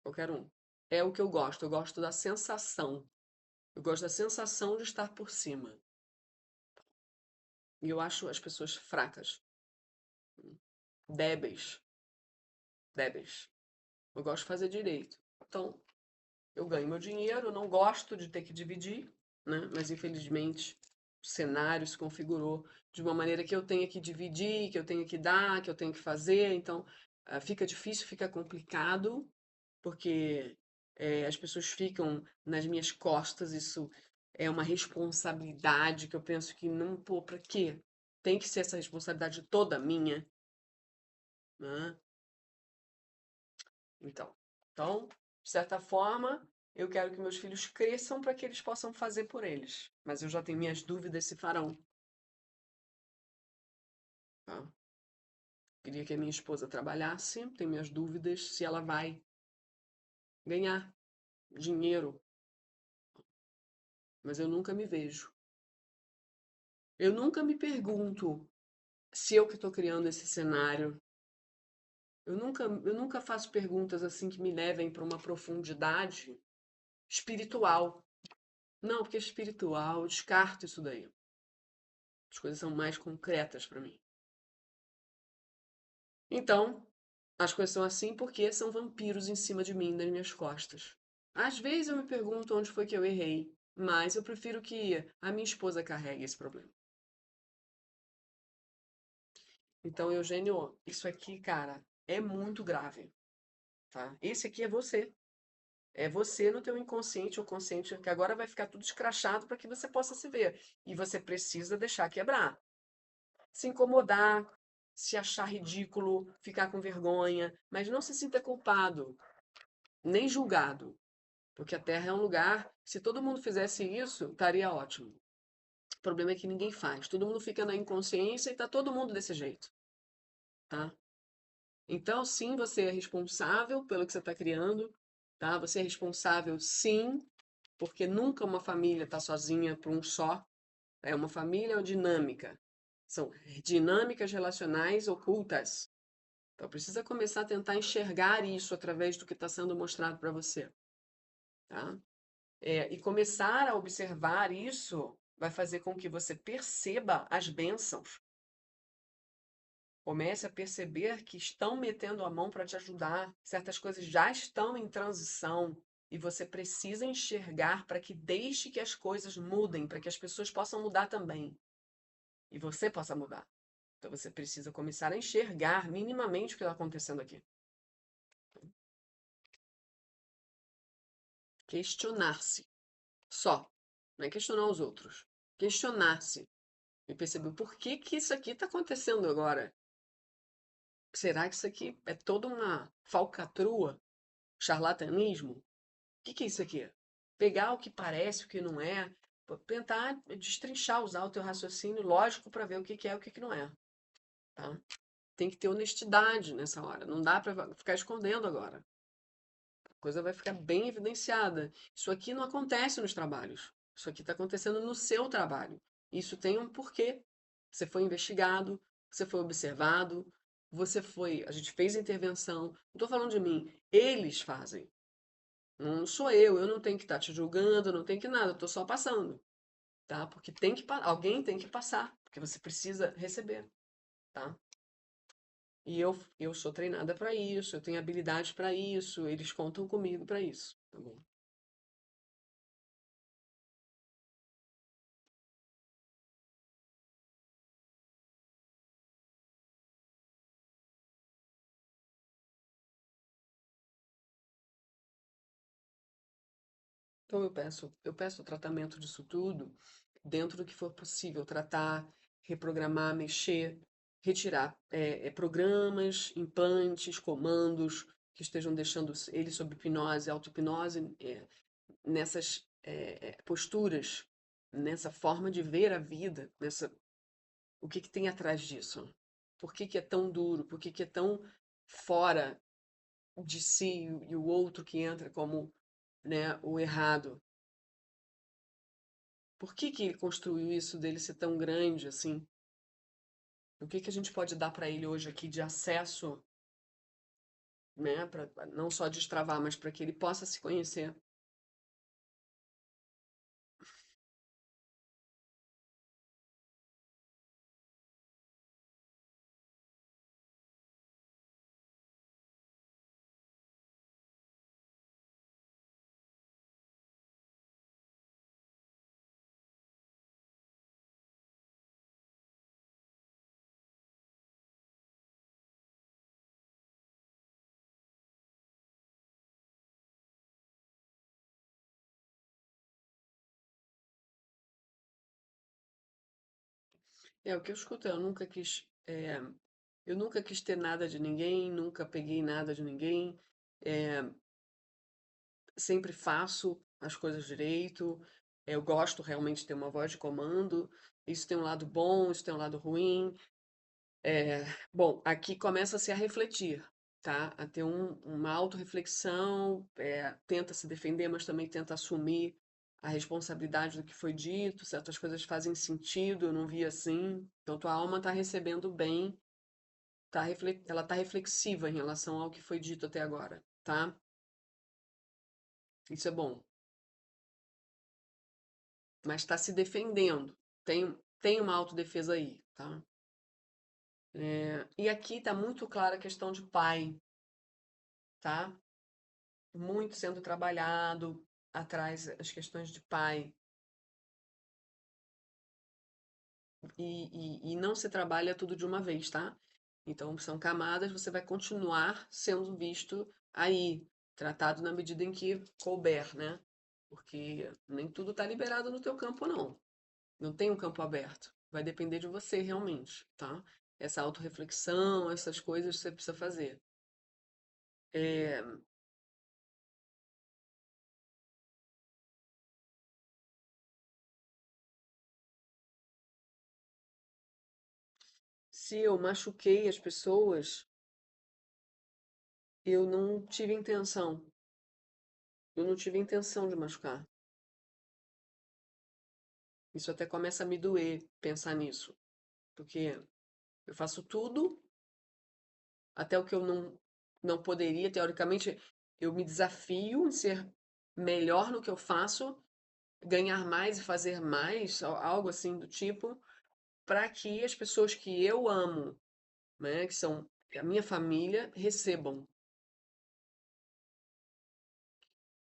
qualquer um. É o que eu gosto. Eu gosto da sensação. Eu gosto da sensação de estar por cima. E eu acho as pessoas fracas, débeis, débeis. Eu gosto de fazer direito. Então, eu ganho meu dinheiro, eu não gosto de ter que dividir, né? Mas infelizmente o cenário se configurou de uma maneira que eu tenha que dividir, que eu tenha que dar, que eu tenho que fazer. Então, fica difícil, fica complicado, porque as pessoas ficam nas minhas costas. Isso é uma responsabilidade que eu penso que não, pô, pra quê? Tem que ser essa responsabilidade toda minha, né? Então, então, de certa forma, eu quero que meus filhos cresçam para que eles possam fazer por eles. Mas eu já tenho minhas dúvidas se farão. Tá? Queria que a minha esposa trabalhasse, tenho minhas dúvidas se ela vai ganhar dinheiro, mas eu nunca me vejo. Eu nunca me pergunto se eu que estou criando esse cenário. Eu nunca faço perguntas assim que me levem para uma profundidade espiritual. Não, porque espiritual, eu descarto isso daí. As coisas são mais concretas para mim. Então, as coisas são assim porque são vampiros em cima de mim, nas minhas costas. Às vezes eu me pergunto onde foi que eu errei, mas eu prefiro que a minha esposa carregue esse problema. Então, Eugênio, isso aqui, cara, é muito grave, tá? Esse aqui é você. É você no teu inconsciente ou consciente, que agora vai ficar tudo escrachado para que você possa se ver. E você precisa deixar quebrar. Se incomodar, se achar ridículo, ficar com vergonha, mas não se sinta culpado, nem julgado. Porque a Terra é um lugar, se todo mundo fizesse isso, estaria ótimo. O problema é que ninguém faz. Todo mundo fica na inconsciência e tá todo mundo desse jeito, tá? Então, sim, você é responsável pelo que você está criando, tá? Você é responsável, sim, porque nunca uma família está sozinha por um só. É uma família dinâmica. São dinâmicas relacionais ocultas. Então, precisa começar a tentar enxergar isso através do que está sendo mostrado para você, tá? E começar a observar isso vai fazer com que você perceba as bênçãos. Comece a perceber que estão metendo a mão para te ajudar. Certas coisas já estão em transição e você precisa enxergar para que deixe que as coisas mudem, para que as pessoas possam mudar também e você possa mudar. Então você precisa começar a enxergar minimamente o que está acontecendo aqui. Questionar-se. Só. Não é questionar os outros. Questionar-se. E perceber por que que isso aqui está acontecendo agora. Será que isso aqui é toda uma falcatrua? Charlatanismo? O que que é isso aqui? Pegar o que parece, o que não é, tentar destrinchar, usar o teu raciocínio lógico para ver o que que é e o que que não é, tá? Tem que ter honestidade nessa hora, não dá para ficar escondendo agora. A coisa vai ficar bem evidenciada. Isso aqui não acontece nos trabalhos. Isso aqui está acontecendo no seu trabalho. Isso tem um porquê. Você foi investigado, você foi observado, você foi. A gente fez intervenção. Não estou falando de mim. Eles fazem. Não sou eu não tenho que estar te julgando, não tenho que nada, eu estou só passando, tá? Porque alguém tem que passar, porque você precisa receber, tá? E eu sou treinada para isso, eu tenho habilidade para isso, eles contam comigo para isso, tá bom? Então eu peço o tratamento disso tudo dentro do que for possível, tratar, reprogramar, mexer, retirar programas, implantes, comandos que estejam deixando ele sob hipnose, auto-hipnose, nessas posturas, nessa forma de ver a vida, o que que tem atrás disso? Por que que é tão duro? Por que que é tão fora de si e o outro que entra como, né, o errado? Por que que ele construiu isso dele ser tão grande assim? O que que a gente pode dar para ele hoje aqui de acesso, né, para não só destravar, mas para que ele possa se conhecer? É o que eu escuto, eu nunca quis ter nada de ninguém, nunca peguei nada de ninguém. é, Sempre faço as coisas direito. Eu gosto realmente de ter uma voz de comando. Isso tem um lado bom, isso tem um lado ruim. É, bom, aqui começa-se a refletir, tá? A ter uma autorreflexão, tenta se defender, mas também tenta assumir a responsabilidade do que foi dito. Certas coisas fazem sentido, eu não vi assim. Então, tua alma está recebendo bem, ela está reflexiva em relação ao que foi dito até agora, tá? Isso é bom. Mas está se defendendo. Tem uma autodefesa aí, tá? E aqui está muito clara a questão de pai, tá? Muito sendo trabalhado atrás as questões de pai. E não se trabalha tudo de uma vez, tá? Então são camadas, você vai continuar sendo visto aí. Tratado na medida em que couber, né? Porque nem tudo está liberado no teu campo, não. Não tem um campo aberto. Vai depender de você realmente, tá? Essa autorreflexão, essas coisas você precisa fazer. É, se eu machuquei as pessoas, eu não tive intenção. Eu não tive intenção de machucar. Isso até começa a me doer pensar nisso. Porque eu faço tudo, até o que eu não poderia, teoricamente, eu me desafio em ser melhor no que eu faço, ganhar mais e fazer mais, algo assim do tipo, para que as pessoas que eu amo, né, que são a minha família, recebam.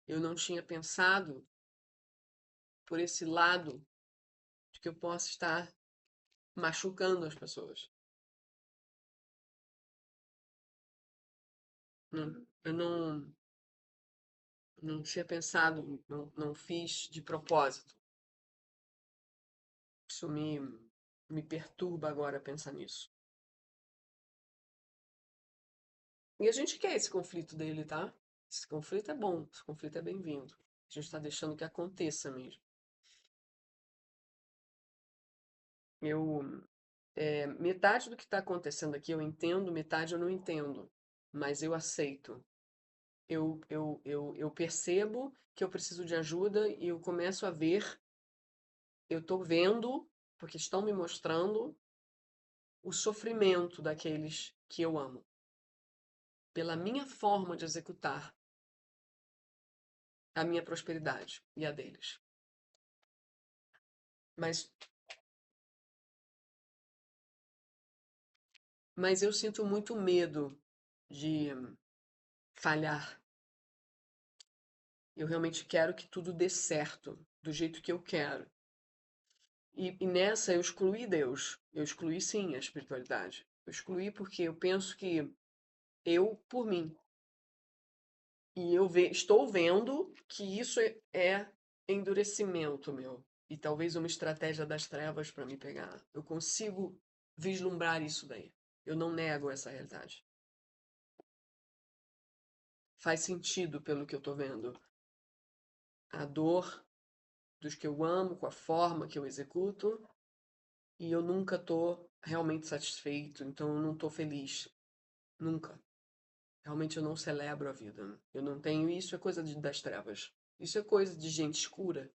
Eu não tinha pensado por esse lado de que eu posso estar machucando as pessoas. Eu não tinha pensado, não fiz de propósito. Isso me perturba agora pensar nisso. E a gente quer esse conflito dele, tá? Esse conflito é bom, esse conflito é bem-vindo. A gente está deixando que aconteça mesmo. Eu, metade do que está acontecendo aqui eu entendo, metade eu não entendo, mas eu aceito. Eu percebo que eu preciso de ajuda e eu começo a ver, eu estou vendo, porque estão me mostrando o sofrimento daqueles que eu amo, pela minha forma de executar a minha prosperidade e a deles. Mas, mas eu sinto muito medo de falhar. Eu realmente quero que tudo dê certo, do jeito que eu quero. E nessa eu excluí Deus. Eu excluí sim a espiritualidade. Eu excluí porque eu penso que eu por mim. E estou vendo que isso é endurecimento meu. E talvez uma estratégia das trevas para me pegar. Eu consigo vislumbrar isso daí. Eu não nego essa realidade. Faz sentido pelo que eu estou vendo. A dor dos que eu amo, com a forma que eu executo, e eu nunca estou realmente satisfeito, então eu não estou feliz. Nunca. Realmente eu não celebro a vida. Eu não tenho. Isso é coisa das trevas. Isso é coisa de gente escura.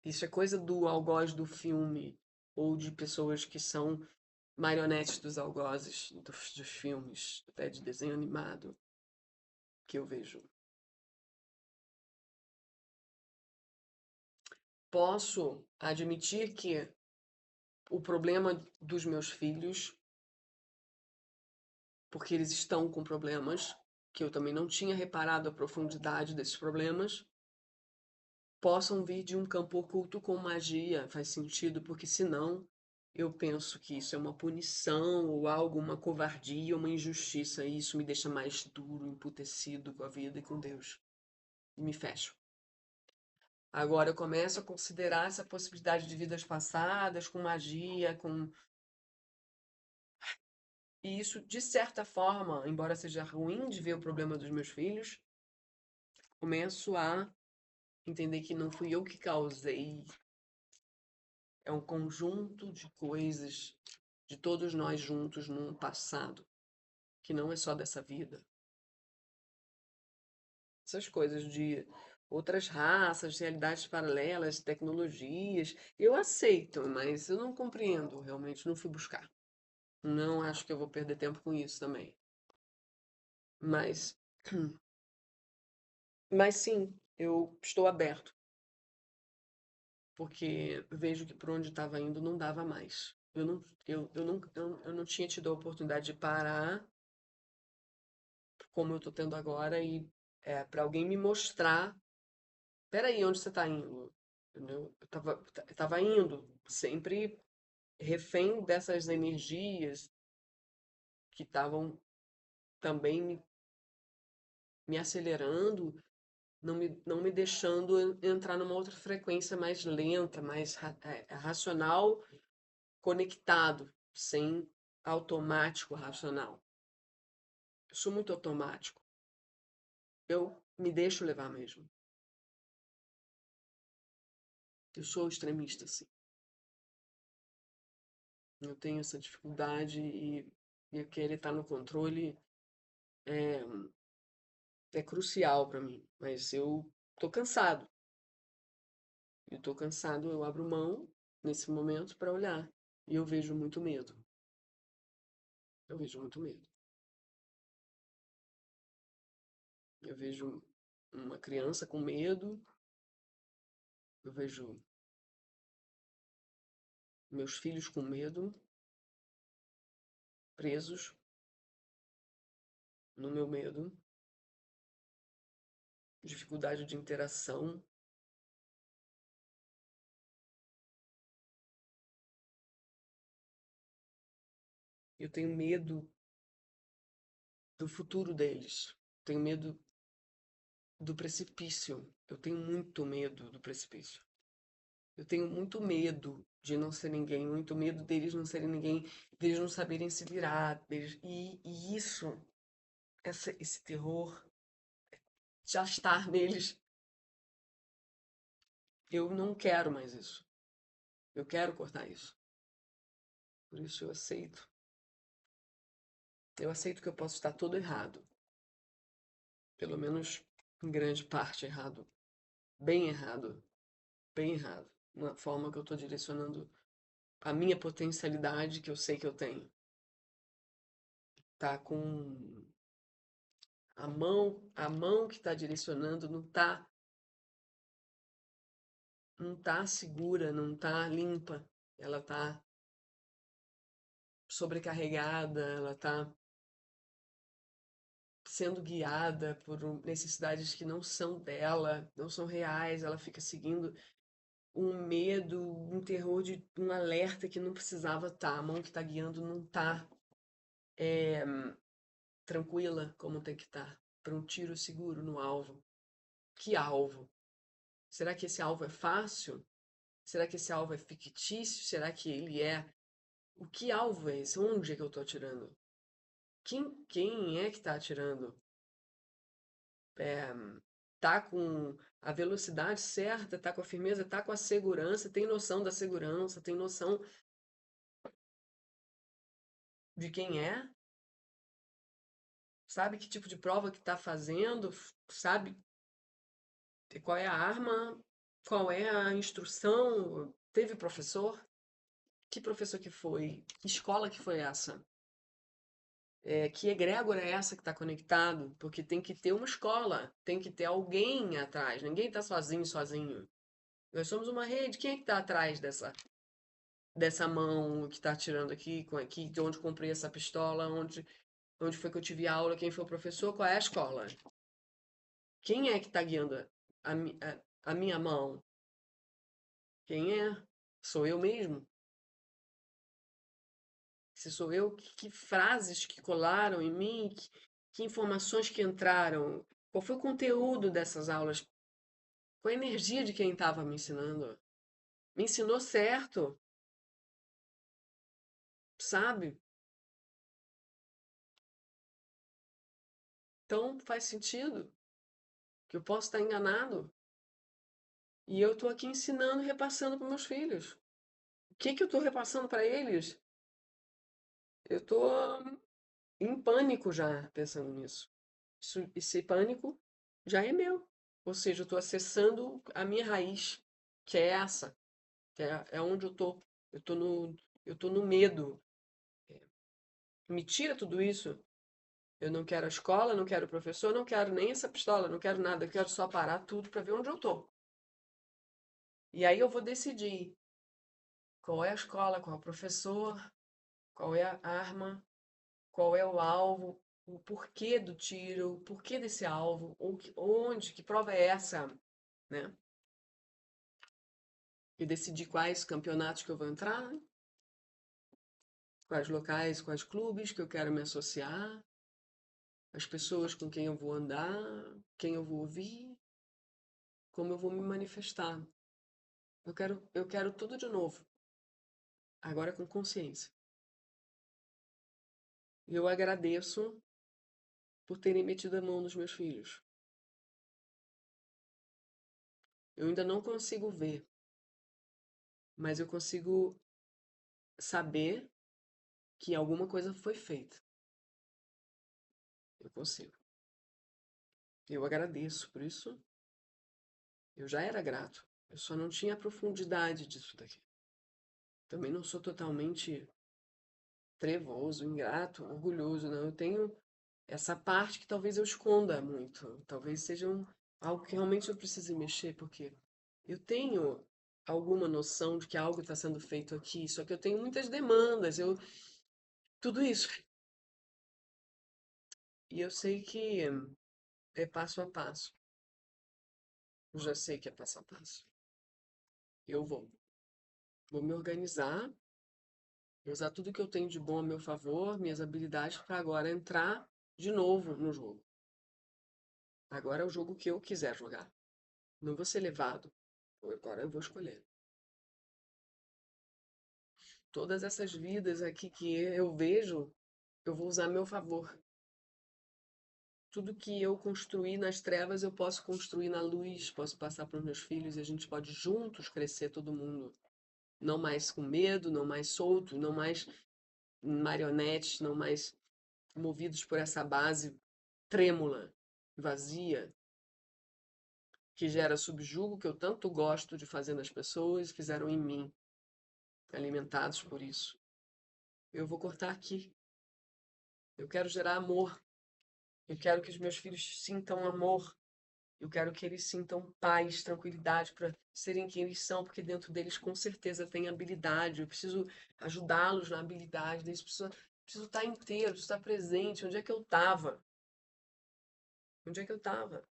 Isso é coisa do algoz do filme ou de pessoas que são marionetes dos algozes dos filmes, até de desenho animado que eu vejo. Posso admitir que o problema dos meus filhos, porque eles estão com problemas, que eu também não tinha reparado a profundidade desses problemas, possam vir de um campo oculto com magia, faz sentido, porque senão eu penso que isso é uma punição ou algo, uma covardia, uma injustiça, e isso me deixa mais duro, emputecido com a vida e com Deus. E me fecho. Agora eu começo a considerar essa possibilidade de vidas passadas, com magia, com. E isso, de certa forma, embora seja ruim de ver o problema dos meus filhos, começo a entender que não fui eu que causei. É um conjunto de coisas de todos nós juntos num passado, que não é só dessa vida. Essas coisas de outras raças, realidades paralelas, tecnologias, eu aceito, mas eu não compreendo, realmente não fui buscar. Não acho que eu vou perder tempo com isso também. Mas, mas sim, eu estou aberto, porque vejo que por onde estava indo não dava mais. Eu não tinha tido a oportunidade de parar como eu estou tendo agora e para alguém me mostrar, peraí, onde você está indo? Entendeu? Eu tava indo, sempre refém dessas energias que estavam também me acelerando, não me deixando entrar numa outra frequência mais lenta, mais racional, conectado, sem automático racional. Eu sou muito automático. Eu me deixo levar mesmo. Eu sou extremista, sim. Eu tenho essa dificuldade e querer estar no controle é, é crucial para mim. Mas eu tô cansado. Eu tô cansado, eu abro mão nesse momento para olhar. E eu vejo muito medo. Eu vejo muito medo. Eu vejo uma criança com medo, eu vejo meus filhos com medo, presos no meu medo, dificuldade de interação. Eu tenho medo do futuro deles. Tenho medo do precipício. Eu tenho muito medo do precipício. Eu tenho muito medo de não ser ninguém, muito medo deles não serem ninguém, deles não saberem se virar. E isso, esse terror, já estar neles, eu não quero mais isso. Eu quero cortar isso. Por isso eu aceito. Eu aceito que eu posso estar todo errado. Pelo menos em grande parte errado. Bem errado. Bem errado. Na forma que eu estou direcionando a minha potencialidade que eu sei que eu tenho. Tá com a mão que está direcionando não tá segura, não tá limpa. Ela tá sobrecarregada, ela tá sendo guiada por necessidades que não são dela, não são reais, ela fica seguindo um medo, um terror de um alerta que não precisava estar, a mão que está guiando não está tranquila como tem que estar, para um tiro seguro no alvo. Que alvo? Será que esse alvo é fácil? Será que esse alvo é fictício? Será que ele é? O que alvo é esse? Onde é que eu estou atirando? Quem é que está atirando? É, tá com a velocidade certa, tá com a firmeza, tá com a segurança, tem noção da segurança, tem noção de quem é, sabe que tipo de prova que está fazendo, sabe qual é a arma, qual é a instrução, teve professor, que professor que foi, que escola que foi essa, que egrégora é essa que está conectado, porque tem que ter uma escola, tem que ter alguém atrás, ninguém está sozinho. Nós somos uma rede, quem é que está atrás dessa mão que está atirando aqui, de onde comprei essa pistola, onde foi que eu tive aula, quem foi o professor, qual é a escola? Quem é que está guiando a minha mão? Quem é? Sou eu mesmo? Se sou eu, que frases que colaram em mim, que informações que entraram? Qual foi o conteúdo dessas aulas? Qual a energia de quem estava me ensinando? Me ensinou certo, sabe? Então faz sentido que eu posso estar enganado. E eu estou aqui ensinando e repassando para meus filhos. O que que eu estou repassando para eles? Eu estou em pânico já pensando nisso. Esse pânico já é meu. Ou seja, eu estou acessando a minha raiz, que é essa, que é onde eu estou. Eu tô no medo. Me tira tudo isso. Eu não quero a escola, não quero o professor, não quero nem essa pistola, não quero nada. Eu quero só parar tudo para ver onde eu estou. E aí eu vou decidir qual é a escola, qual é o professor, qual é a arma, qual é o alvo, o porquê do tiro, o porquê desse alvo, onde, que prova é essa, né? E decidir quais campeonatos que eu vou entrar, quais locais, quais clubes que eu quero me associar, as pessoas com quem eu vou andar, quem eu vou ouvir, como eu vou me manifestar. Eu quero tudo de novo, agora com consciência. E eu agradeço por terem metido a mão nos meus filhos. Eu ainda não consigo ver, mas eu consigo saber que alguma coisa foi feita. Eu consigo. Eu agradeço por isso. Eu já era grato. Eu só não tinha a profundidade disso daqui. Também não sou totalmente trevoso, ingrato, orgulhoso, não. Eu tenho essa parte que talvez eu esconda muito. Talvez seja algo que realmente eu precise mexer, porque eu tenho alguma noção de que algo está sendo feito aqui, só que eu tenho muitas demandas, tudo isso. E eu sei que é passo a passo. Eu já sei que é passo a passo. Eu vou me organizar, usar tudo que eu tenho de bom a meu favor, minhas habilidades, para agora entrar de novo no jogo. Agora é o jogo que eu quiser jogar. Não vou ser levado. Agora eu vou escolher. Todas essas vidas aqui que eu vejo, eu vou usar a meu favor. Tudo que eu construí nas trevas, eu posso construir na luz, posso passar para os meus filhos e a gente pode juntos crescer todo mundo. Não mais com medo, não mais solto, não mais marionetes, não mais movidos por essa base trêmula, vazia, que gera subjugo que eu tanto gosto de fazer nas pessoas, fizeram em mim, alimentados por isso. Eu vou cortar aqui. Eu quero gerar amor. Eu quero que os meus filhos sintam amor. Eu quero que eles sintam paz, tranquilidade para serem quem eles são, porque dentro deles com certeza tem habilidade. Eu preciso ajudá-los na habilidade deles. Preciso estar inteiro, preciso estar presente. Onde é que eu estava? Onde é que eu estava?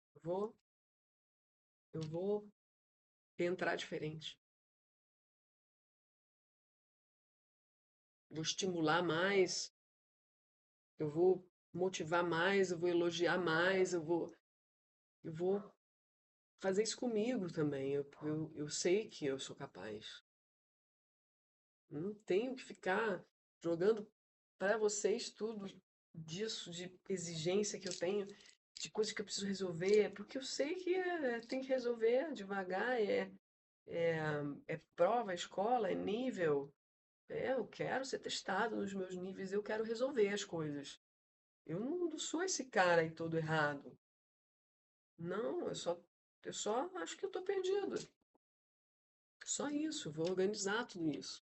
Eu vou entrar diferente. Vou estimular mais, eu vou motivar mais, eu vou elogiar mais, eu vou fazer isso comigo também. Eu sei que eu sou capaz. Não tenho que ficar jogando para vocês tudo disso, de exigência que eu tenho, de coisa que eu preciso resolver, porque eu sei que tem que resolver devagar, é, é prova, é escola, é nível. Eu quero ser testado nos meus níveis, eu quero resolver as coisas. Eu não sou esse cara aí todo errado. Não, eu só acho que eu tô perdido. Só isso, eu vou organizar tudo isso.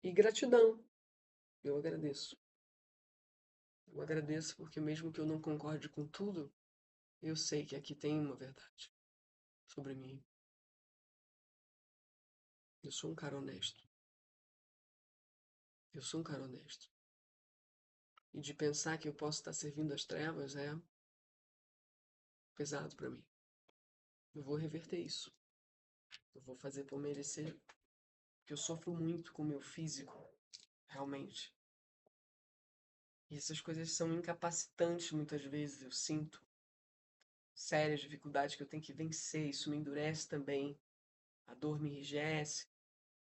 E gratidão, eu agradeço. Eu agradeço porque mesmo que eu não concorde com tudo, eu sei que aqui tem uma verdade sobre mim. Eu sou um cara honesto. Eu sou um cara honesto. E de pensar que eu posso estar servindo as trevas é pesado para mim. Eu vou reverter isso. Eu vou fazer por merecer. Porque eu sofro muito com o meu físico, realmente. E essas coisas são incapacitantes muitas vezes, eu sinto. Sérias dificuldades que eu tenho que vencer, isso me endurece também. A dor me enrijece.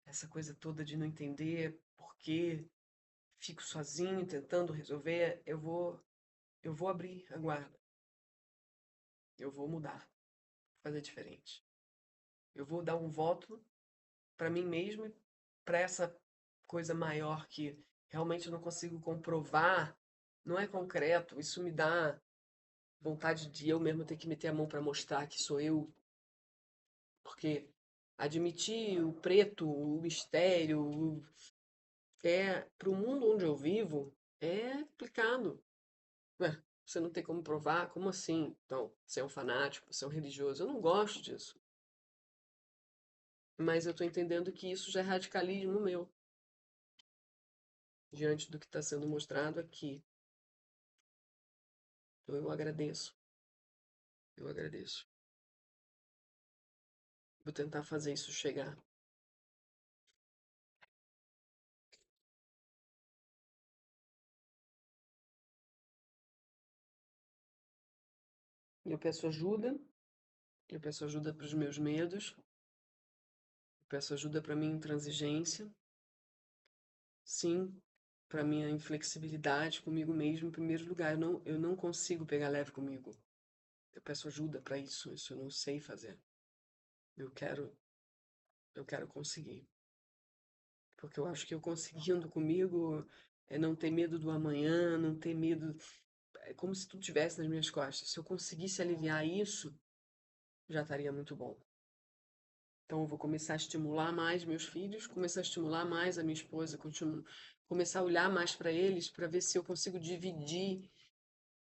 Essa coisa toda de não entender por quê, fico sozinho tentando resolver, eu vou abrir a guarda. Eu vou mudar, fazer diferente. Eu vou dar um voto para mim mesmo e para essa coisa maior que realmente eu não consigo comprovar, não é concreto, isso me dá vontade de eu mesmo ter que meter a mão para mostrar que sou eu, porque admitir o preto, o mistério, para o mundo onde eu vivo é complicado. Ué, você não tem como provar? Como assim? Então, você é um fanático, você é um religioso. Eu não gosto disso. Mas eu estou entendendo que isso já é radicalismo meu, diante do que está sendo mostrado aqui. Então eu agradeço. Eu agradeço. Vou tentar fazer isso chegar. Eu peço ajuda, eu peço ajuda para os meus medos, eu peço ajuda para minha intransigência, sim, para minha inflexibilidade comigo mesmo em primeiro lugar. Eu não consigo pegar leve comigo. Eu peço ajuda para isso, isso eu não sei fazer. Eu quero, eu quero conseguir. Porque eu acho que eu conseguindo comigo é não ter medo do amanhã, não ter medo. É como se tudo tivesse nas minhas costas. Se eu conseguisse aliviar isso, já estaria muito bom. Então, eu vou começar a estimular mais meus filhos, começar a estimular mais a minha esposa, começar a olhar mais para eles, para ver se eu consigo dividir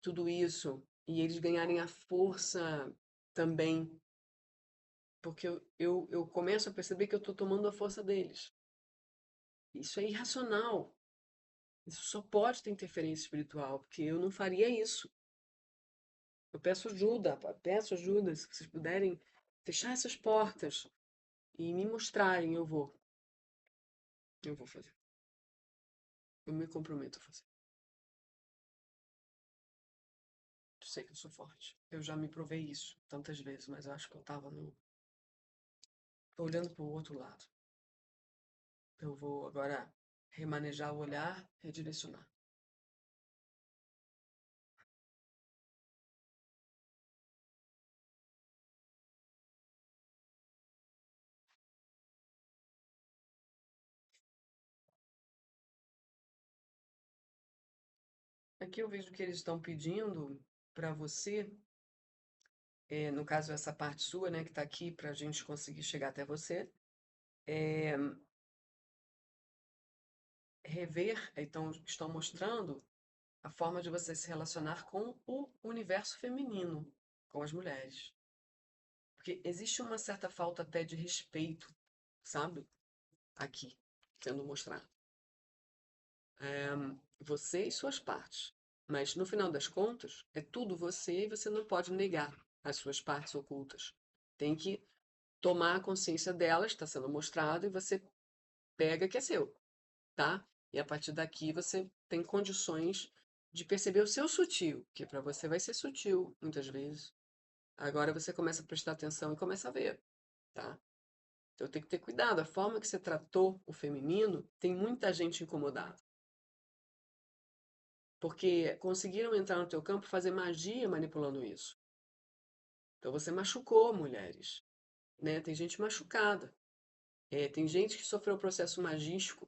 tudo isso e eles ganharem a força também. Porque eu começo a perceber que eu estou tomando a força deles. Isso é irracional. Isso só pode ter interferência espiritual, porque eu não faria isso. Eu peço ajuda, se vocês puderem fechar essas portas e me mostrarem, eu vou fazer. Eu me comprometo a fazer. Eu sei que eu sou forte. Eu já me provei isso tantas vezes, mas eu acho que eu tava no. Tô olhando para o outro lado. Eu vou agora remanejar o olhar, redirecionar. Aqui eu vejo que eles estão pedindo para você, no caso essa parte sua, né, que está aqui para a gente conseguir chegar até você, é, rever, então estão mostrando a forma de você se relacionar com o universo feminino, com as mulheres. Porque existe uma certa falta até de respeito, sabe? Aqui, sendo mostrado. É, você e suas partes. Mas no final das contas, é tudo você e você não pode negar as suas partes ocultas. Tem que tomar a consciência delas, está sendo mostrado, e você pega que é seu, tá? E a partir daqui você tem condições de perceber o seu sutil, que para você vai ser sutil muitas vezes. Agora você começa a prestar atenção e começa a ver, tá? Então tem que ter cuidado. A forma que você tratou o feminino tem muita gente incomodada. Porque conseguiram entrar no teu campo e fazer magia manipulando isso. Então você machucou mulheres, né? Tem gente machucada. Tem gente que sofreu processo magístico,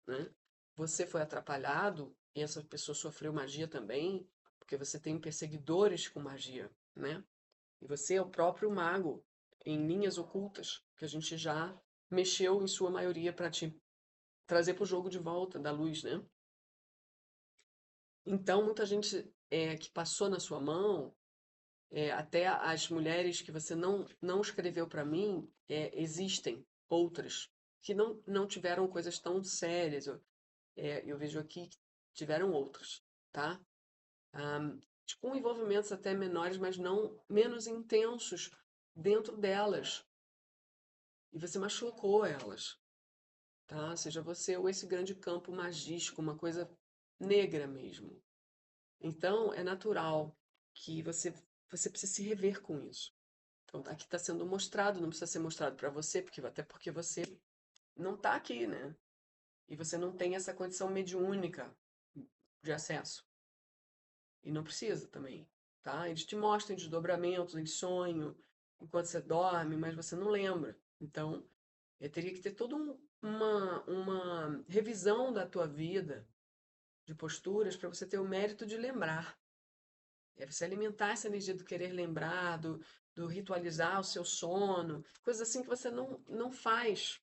né? Você foi atrapalhado e essa pessoa sofreu magia também, porque você tem perseguidores com magia, né? E você é o próprio mago em linhas ocultas, que a gente já mexeu em sua maioria para te trazer para o jogo de volta da luz, né? Então, muita gente que passou na sua mão, até as mulheres que você não escreveu para mim, existem outras que não tiveram coisas tão sérias. Eu vejo aqui que tiveram outras, tá? Com envolvimentos até menores, mas não menos intensos dentro delas. E você machucou elas, tá? Seja você ou esse grande campo magístico, uma coisa negra mesmo. Então, é natural que você precisa se rever com isso. Então, aqui está sendo mostrado, não precisa ser mostrado para você, até porque você não está aqui, né? E você não tem essa condição mediúnica de acesso. E não precisa também, tá? Eles te mostram desdobramentos em sonho, enquanto você dorme, mas você não lembra. Então, teria que ter toda uma revisão da tua vida, de posturas, para você ter o mérito de lembrar. É você alimentar essa energia do querer lembrar, do ritualizar o seu sono, coisas assim que você não faz.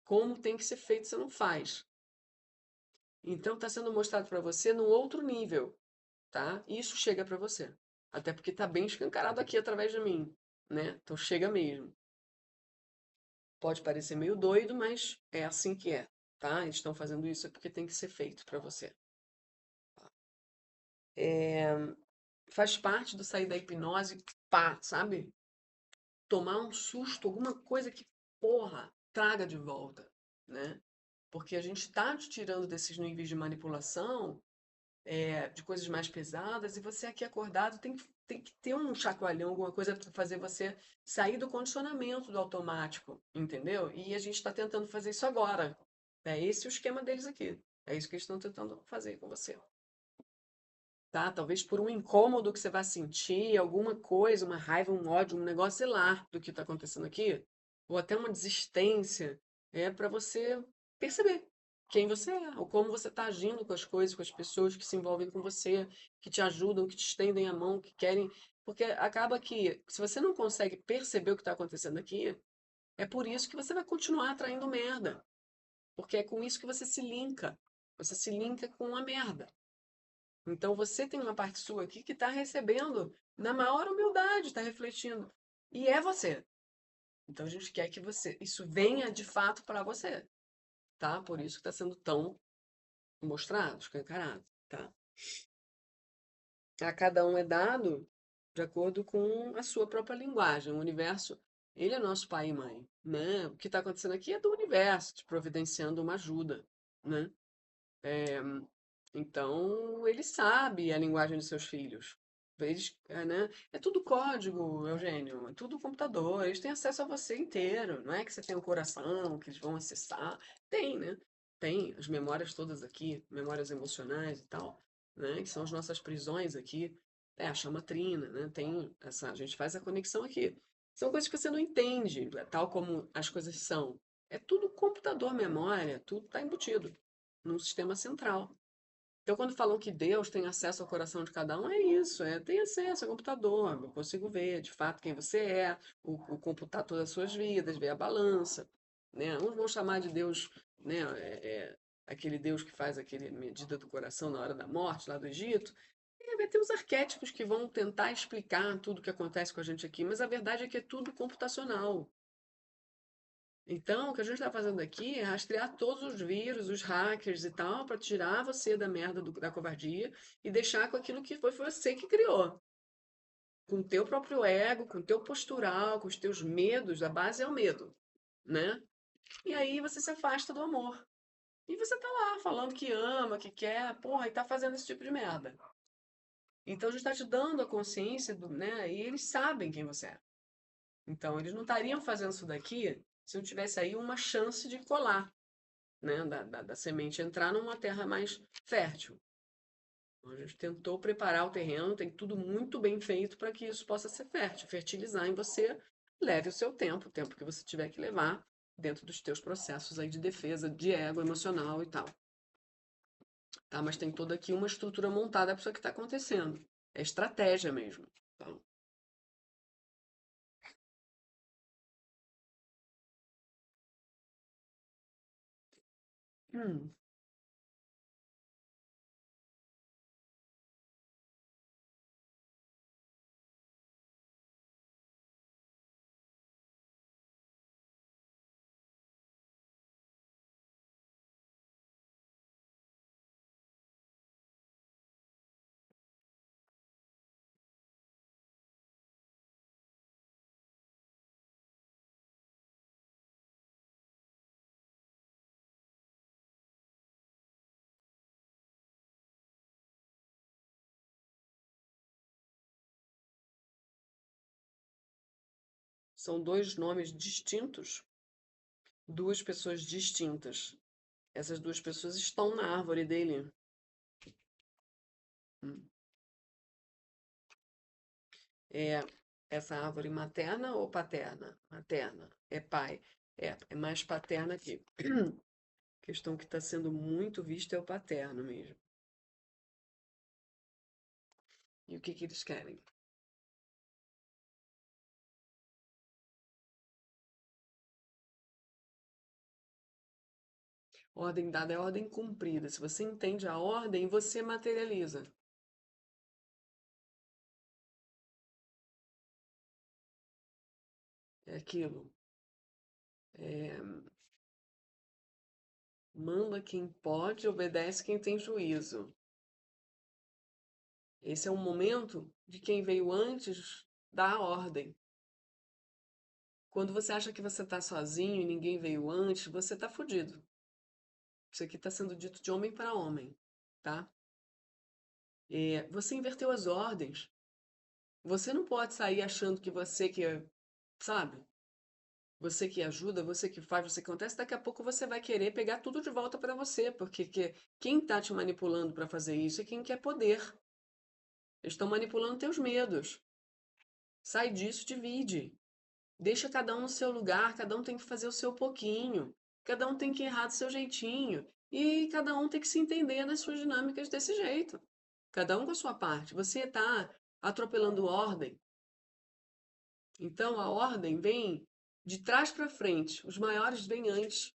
Como tem que ser feito, você não faz. Então está sendo mostrado para você num outro nível, tá? E isso chega para você. Até porque está bem escancarado aqui através de mim, né? Então chega mesmo. Pode parecer meio doido, mas é assim que é, tá? Eles estão fazendo isso porque tem que ser feito para você. É, faz parte do sair da hipnose, pá, sabe? Tomar um susto, alguma coisa que, porra, traga de volta, né? Porque a gente está te tirando desses níveis de manipulação de coisas mais pesadas, e você aqui acordado tem que ter um chacoalhão, alguma coisa para fazer você sair do condicionamento do automático, entendeu? E a gente está tentando fazer isso agora. É esse o esquema deles aqui. É isso que eles estão tentando fazer com você. Tá? Talvez por um incômodo que você vai sentir, alguma coisa, uma raiva, um ódio, um negócio, sei lá, do que está acontecendo aqui, ou até uma desistência, é para você perceber quem você é, ou como você está agindo com as coisas, com as pessoas que se envolvem com você, que te ajudam, que te estendem a mão, que querem. Porque acaba que, se você não consegue perceber o que está acontecendo aqui, é por isso que você vai continuar atraindo merda. Porque é com isso que você se linka. Você se linka com a merda. Então você tem uma parte sua aqui que está recebendo na maior humildade, está refletindo. E é você. Então a gente quer que isso venha de fato para você, tá? Por isso que está sendo tão mostrado, escancarado, tá? A cada um é dado de acordo com a sua própria linguagem. O universo, ele é nosso pai e mãe, né? O que está acontecendo aqui é do universo, te providenciando uma ajuda, né? Então, ele sabe a linguagem dos seus filhos. Né? É tudo código, Eugênio, é tudo computador. Eles têm acesso a você inteiro. Não é que você tem um coração que eles vão acessar. Tem, né? Tem as memórias todas aqui, memórias emocionais e tal, né? Que são as nossas prisões aqui. É a chama trina, né? Tem essa, a gente faz a conexão aqui. São coisas que você não entende, tal como as coisas são. É tudo computador, memória, tudo está embutido num sistema central. Então, quando falam que Deus tem acesso ao coração de cada um, é isso, tem acesso ao computador, eu consigo ver de fato quem você é, computar todas as suas vidas, ver a balança, né? Uns vão chamar de Deus, né, aquele Deus que faz aquele medida do coração na hora da morte, lá do Egito. Vai ter os arquétipos que vão tentar explicar tudo o que acontece com a gente aqui, mas a verdade é que é tudo computacional. Então, o que a gente está fazendo aqui é rastrear todos os vírus, os hackers e tal, para tirar você da merda da covardia e deixar com aquilo que foi você que criou. Com o teu próprio ego, com o teu postural, com os teus medos, a base é o medo, né? E aí você se afasta do amor. E você tá lá falando que ama, que quer, porra, e tá fazendo esse tipo de merda. Então a gente está te dando a consciência, né? E eles sabem quem você é. Então eles não estariam fazendo isso daqui se não tivesse aí uma chance de colar, né, da semente entrar numa terra mais fértil. Então, a gente tentou preparar o terreno, tem tudo muito bem feito para que isso possa ser fértil, fertilizar em você. Leve o seu tempo, o tempo que você tiver que levar dentro dos teus processos aí de defesa, de ego emocional e tal. Tá? Mas tem toda aqui uma estrutura montada para isso que está acontecendo. É estratégia mesmo. Tá? Hum. São dois nomes distintos, duas pessoas distintas. Essas duas pessoas estão na árvore dele. Hum. É essa árvore materna ou paterna? Materna. É pai. É mais paterna aqui. A questão que está sendo muito vista é o paterno mesmo. E o que que eles querem? Ordem dada é ordem cumprida. Se você entende a ordem, você materializa. É aquilo. É, manda quem pode, obedece quem tem juízo. Esse é um momento de quem veio antes da ordem. Quando você acha que você está sozinho e ninguém veio antes, você está fudido. Isso aqui está sendo dito de homem para homem, tá? Você inverteu as ordens. Você não pode sair achando que você que, sabe? Você que ajuda, você que faz, você que acontece, daqui a pouco você vai querer pegar tudo de volta para você, porque quem está te manipulando para fazer isso é quem quer poder. Eles estão manipulando teus medos. Sai disso, divide. Deixa cada um no seu lugar, cada um tem que fazer o seu pouquinho, cada um tem que errar do seu jeitinho, e cada um tem que se entender nas suas dinâmicas desse jeito. Cada um com a sua parte. Você está atropelando ordem. Então a ordem vem de trás para frente. Os maiores vêm antes.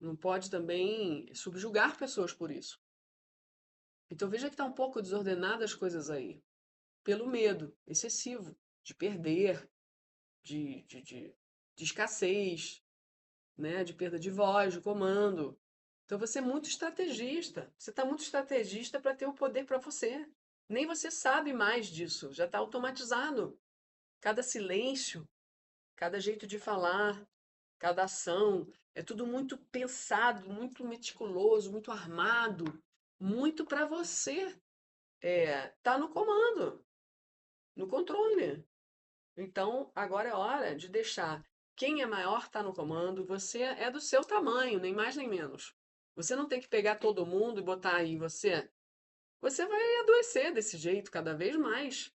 Não pode também subjugar pessoas por isso. Então veja que está um pouco desordenadas as coisas aí. Pelo medo excessivo de perder, de escassez, né? De perda de voz, de comando. Então você é muito estrategista. Você está muito estrategista para ter o poder para você. Nem você sabe mais disso. Já está automatizado. Cada silêncio, cada jeito de falar, cada ação, é tudo muito pensado, muito meticuloso, muito armado, muito para você tá no comando, no controle. Então, agora é hora de deixar quem é maior tá no comando, você é do seu tamanho, nem mais nem menos. Você não tem que pegar todo mundo e botar aí em você. Você vai adoecer desse jeito cada vez mais.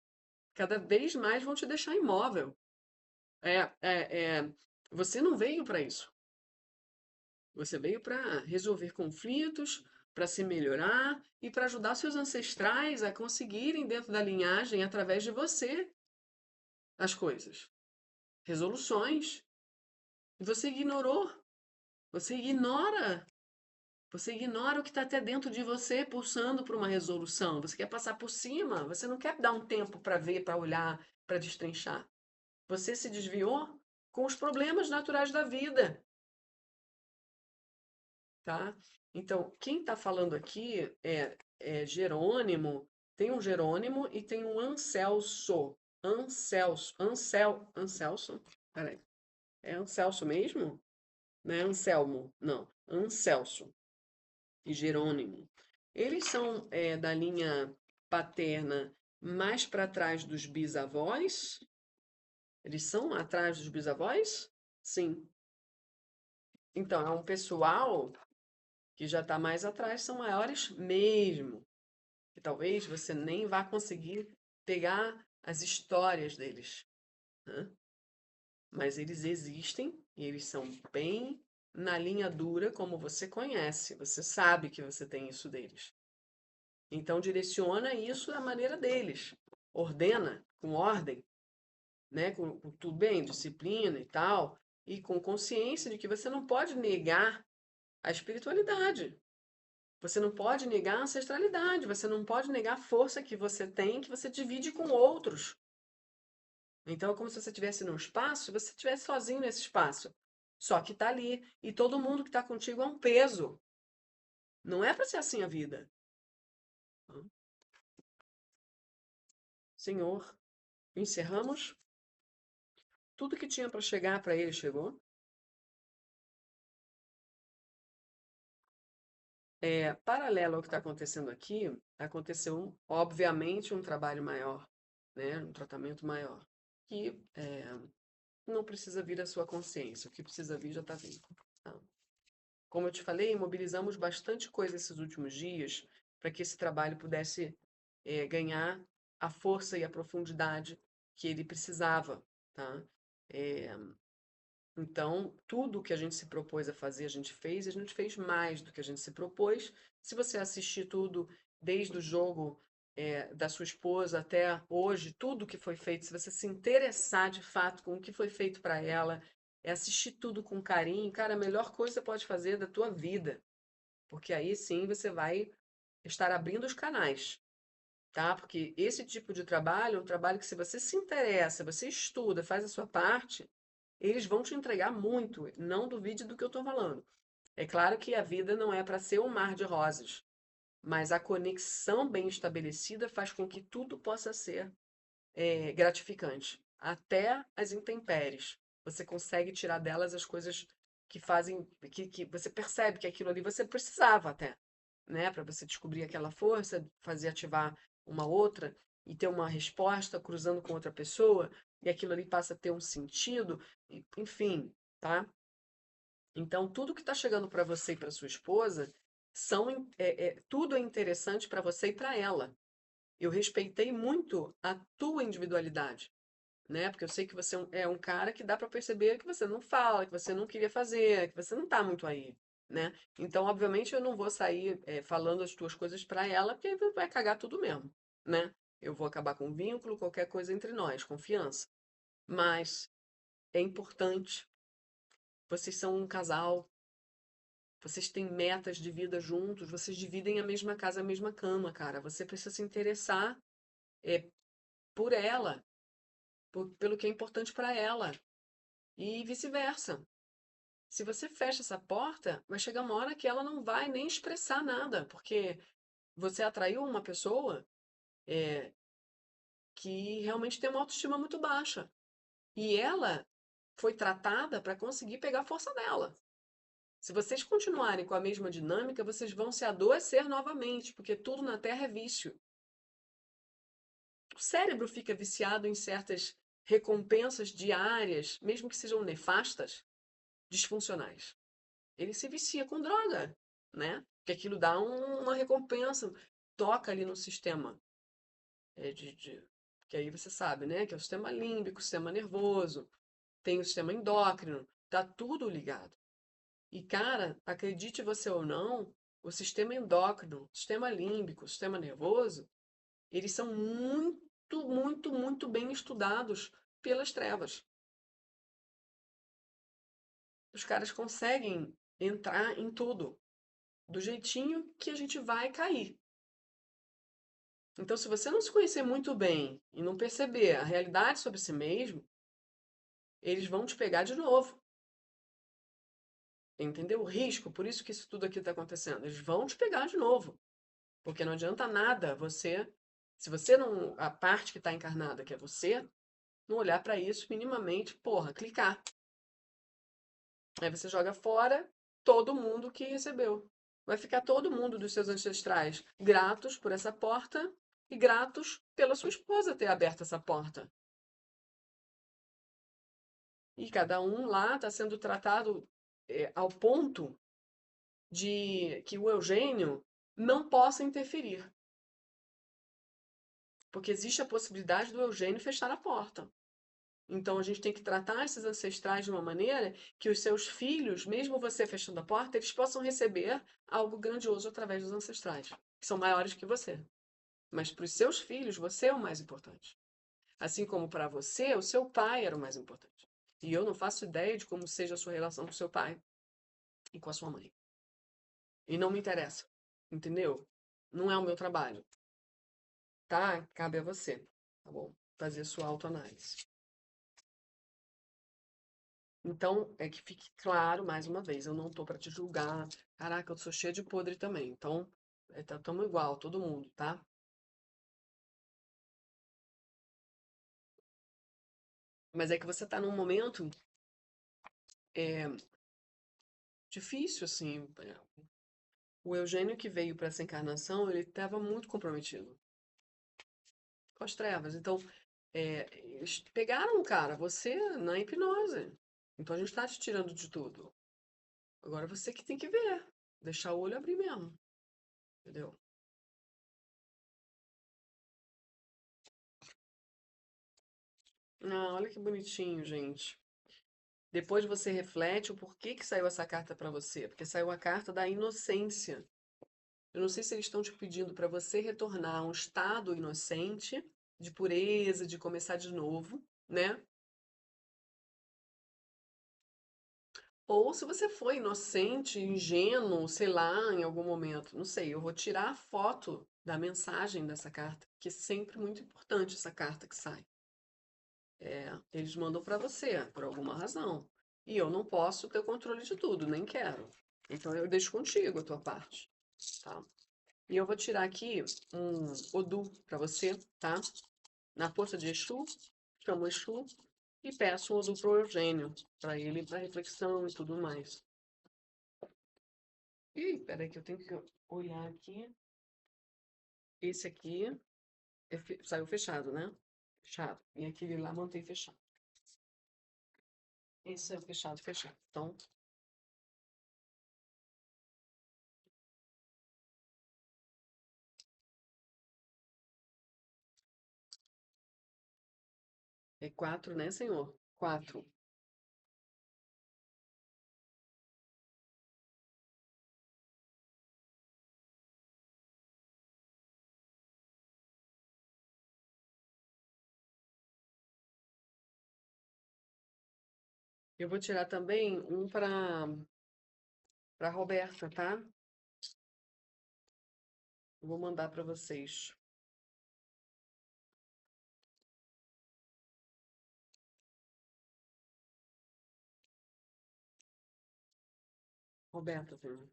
Cada vez mais vão te deixar imóvel. É, é, é, você não veio para isso. Você veio para resolver conflitos, para se melhorar e para ajudar seus ancestrais a conseguirem, dentro da linhagem, através de você, as coisas. Resoluções. E você ignorou. Você ignora. Você ignora o que está até dentro de você, pulsando para uma resolução. Você quer passar por cima. Você não quer dar um tempo para ver, para olhar, para destrinchar. Você se desviou com os problemas naturais da vida. Tá? Então, quem está falando aqui é Jerônimo, tem um Jerônimo e tem um Ancelso. Ancelso? Peraí, é Ancelso mesmo? Não é Anselmo, não, Ancelso e Jerônimo. Eles são da linha paterna mais para trás dos bisavós? Eles são atrás dos bisavós? Sim. Então, é um pessoal que já está mais atrás, são maiores mesmo. Que talvez você nem vá conseguir pegar as histórias deles, né? Mas eles existem e eles são bem na linha dura, como você conhece, você sabe que você tem isso deles. Então direciona isso da maneira deles, ordena com ordem, né? Com tudo bem, disciplina e tal, e com consciência de que você não pode negar a espiritualidade. Você não pode negar a ancestralidade, você não pode negar a força que você tem, que você divide com outros. Então é como se você estivesse num espaço e você estivesse sozinho nesse espaço. Só que está ali. E todo mundo que está contigo é um peso. Não é para ser assim a vida. Senhor, encerramos. Tudo que tinha para chegar para ele chegou. Paralelo ao que está acontecendo aqui, aconteceu, obviamente, um trabalho maior, né? Um tratamento maior. Que não precisa vir à sua consciência. O que precisa vir já está vindo. Tá? Como eu te falei, mobilizamos bastante coisa esses últimos dias para que esse trabalho pudesse ganhar a força e a profundidade que ele precisava. Tá? É, então, tudo o que a gente se propôs a fazer, a gente fez mais do que a gente se propôs. Se você assistir tudo, desde o jogo da sua esposa até hoje, tudo que foi feito, se você se interessar de fato com o que foi feito para ela, assistir tudo com carinho, cara, a melhor coisa que você pode fazer da tua vida. Porque aí sim você vai estar abrindo os canais, tá? Porque esse tipo de trabalho é um trabalho que, se você se interessa, você estuda, faz a sua parte, eles vão te entregar muito. Não duvide do que eu estou falando. É claro que a vida não é para ser um mar de rosas, mas a conexão bem estabelecida faz com que tudo possa ser gratificante. Até as intempéries. Você consegue tirar delas as coisas que fazem, que você percebe que aquilo ali você precisava até. né? Para você descobrir aquela força, fazer ativar uma outra e ter uma resposta cruzando com outra pessoa, e aquilo ali passa a ter um sentido, enfim, tá? Então, tudo que está chegando para você e para sua esposa tudo é interessante para você e para ela. Eu respeitei muito a tua individualidade, né? Porque eu sei que você é um cara que dá para perceber que você não fala, que você não queria fazer, que você não tá muito aí, né? Então, obviamente, eu não vou sair falando as tuas coisas para ela, porque aí vai cagar tudo mesmo, né? Eu vou acabar com vínculo, qualquer coisa entre nós, confiança. Mas é importante. Vocês são um casal, vocês têm metas de vida juntos, vocês dividem a mesma casa, a mesma cama, cara. Você precisa se interessar é, por ela, pelo que é importante para ela. E vice-versa. Se você fecha essa porta, vai chegar uma hora que ela não vai nem expressar nada, porque você atraiu uma pessoa é, que realmente tem uma autoestima muito baixa. E ela foi tratada para conseguir pegar a força dela. Se vocês continuarem com a mesma dinâmica, vocês vão se adoecer novamente, porque tudo na Terra é vício. O cérebro fica viciado em certas recompensas diárias, mesmo que sejam nefastas, disfuncionais. Ele se vicia com droga, né? Porque aquilo dá uma recompensa, toca ali no sistema é, que aí você sabe, né? Que é o sistema límbico, o sistema nervoso, tem o sistema endócrino, tá tudo ligado. E cara, acredite você ou não, o sistema endócrino, o sistema límbico, o sistema nervoso, eles são muito, muito, muito bem estudados pelas trevas. Os caras conseguem entrar em tudo, do jeitinho que a gente vai cair. Então, se você não se conhecer muito bem e não perceber a realidade sobre si mesmo, eles vão te pegar de novo. Entendeu? O risco, por isso que isso tudo aqui está acontecendo. Eles vão te pegar de novo. Porque não adianta nada você, se você não, a parte que está encarnada, que é você, não olhar para isso minimamente, porra, clicar. Aí você joga fora todo mundo que recebeu. Vai ficar todo mundo dos seus ancestrais gratos por essa porta e gratos pela sua esposa ter aberto essa porta. E cada um lá está sendo tratado ao ponto de que o Eugênio não possa interferir. Porque existe a possibilidade do Eugênio fechar a porta. Então a gente tem que tratar esses ancestrais de uma maneira que os seus filhos, mesmo você fechando a porta, eles possam receber algo grandioso através dos ancestrais, que são maiores que você. Mas para os seus filhos, você é o mais importante. Assim como para você, o seu pai era o mais importante. E eu não faço ideia de como seja a sua relação com o seu pai e com a sua mãe. E não me interessa, entendeu? Não é o meu trabalho, tá? Cabe a você, tá bom? Fazer sua autoanálise. Então, é que fique claro, mais uma vez, eu não tô para te julgar. Caraca, eu sou cheia de podre também. Então, tamo igual, todo mundo, tá? Mas é que você tá num momento é, difícil, assim. O Eugênio que veio para essa encarnação, ele estava muito comprometido com as trevas. Então, eles pegaram o cara, você na hipnose. Então a gente tá te tirando de tudo. Agora você que tem que ver. Deixar o olho abrir mesmo. Entendeu? Ah, olha que bonitinho, gente. Depois você reflete o porquê que saiu essa carta para você. Porque saiu a carta da inocência. Eu não sei se eles estão te pedindo para você retornar a um estado inocente, de pureza, de começar de novo, né? Ou se você foi inocente, ingênuo, sei lá, em algum momento. Não sei, eu vou tirar a foto da mensagem dessa carta, que é sempre muito importante essa carta que sai. Eles mandam para você, por alguma razão. E eu não posso ter controle de tudo, nem quero. Então eu deixo contigo a tua parte, tá? E eu vou tirar aqui um Odu para você, tá? Na força de Exu, chamo Exu e peço um Odu pro Eugênio, para ele, para reflexão e tudo mais. Ih, peraí que eu tenho que olhar aqui. Esse aqui saiu fechado, né? Fechado. E aquele lá mantém fechado. Esse saiu fechado, fechado. Então, é 4, né, senhor? 4. Eu vou tirar também um para Roberta, tá? Eu vou mandar para vocês. Roberta, senhor.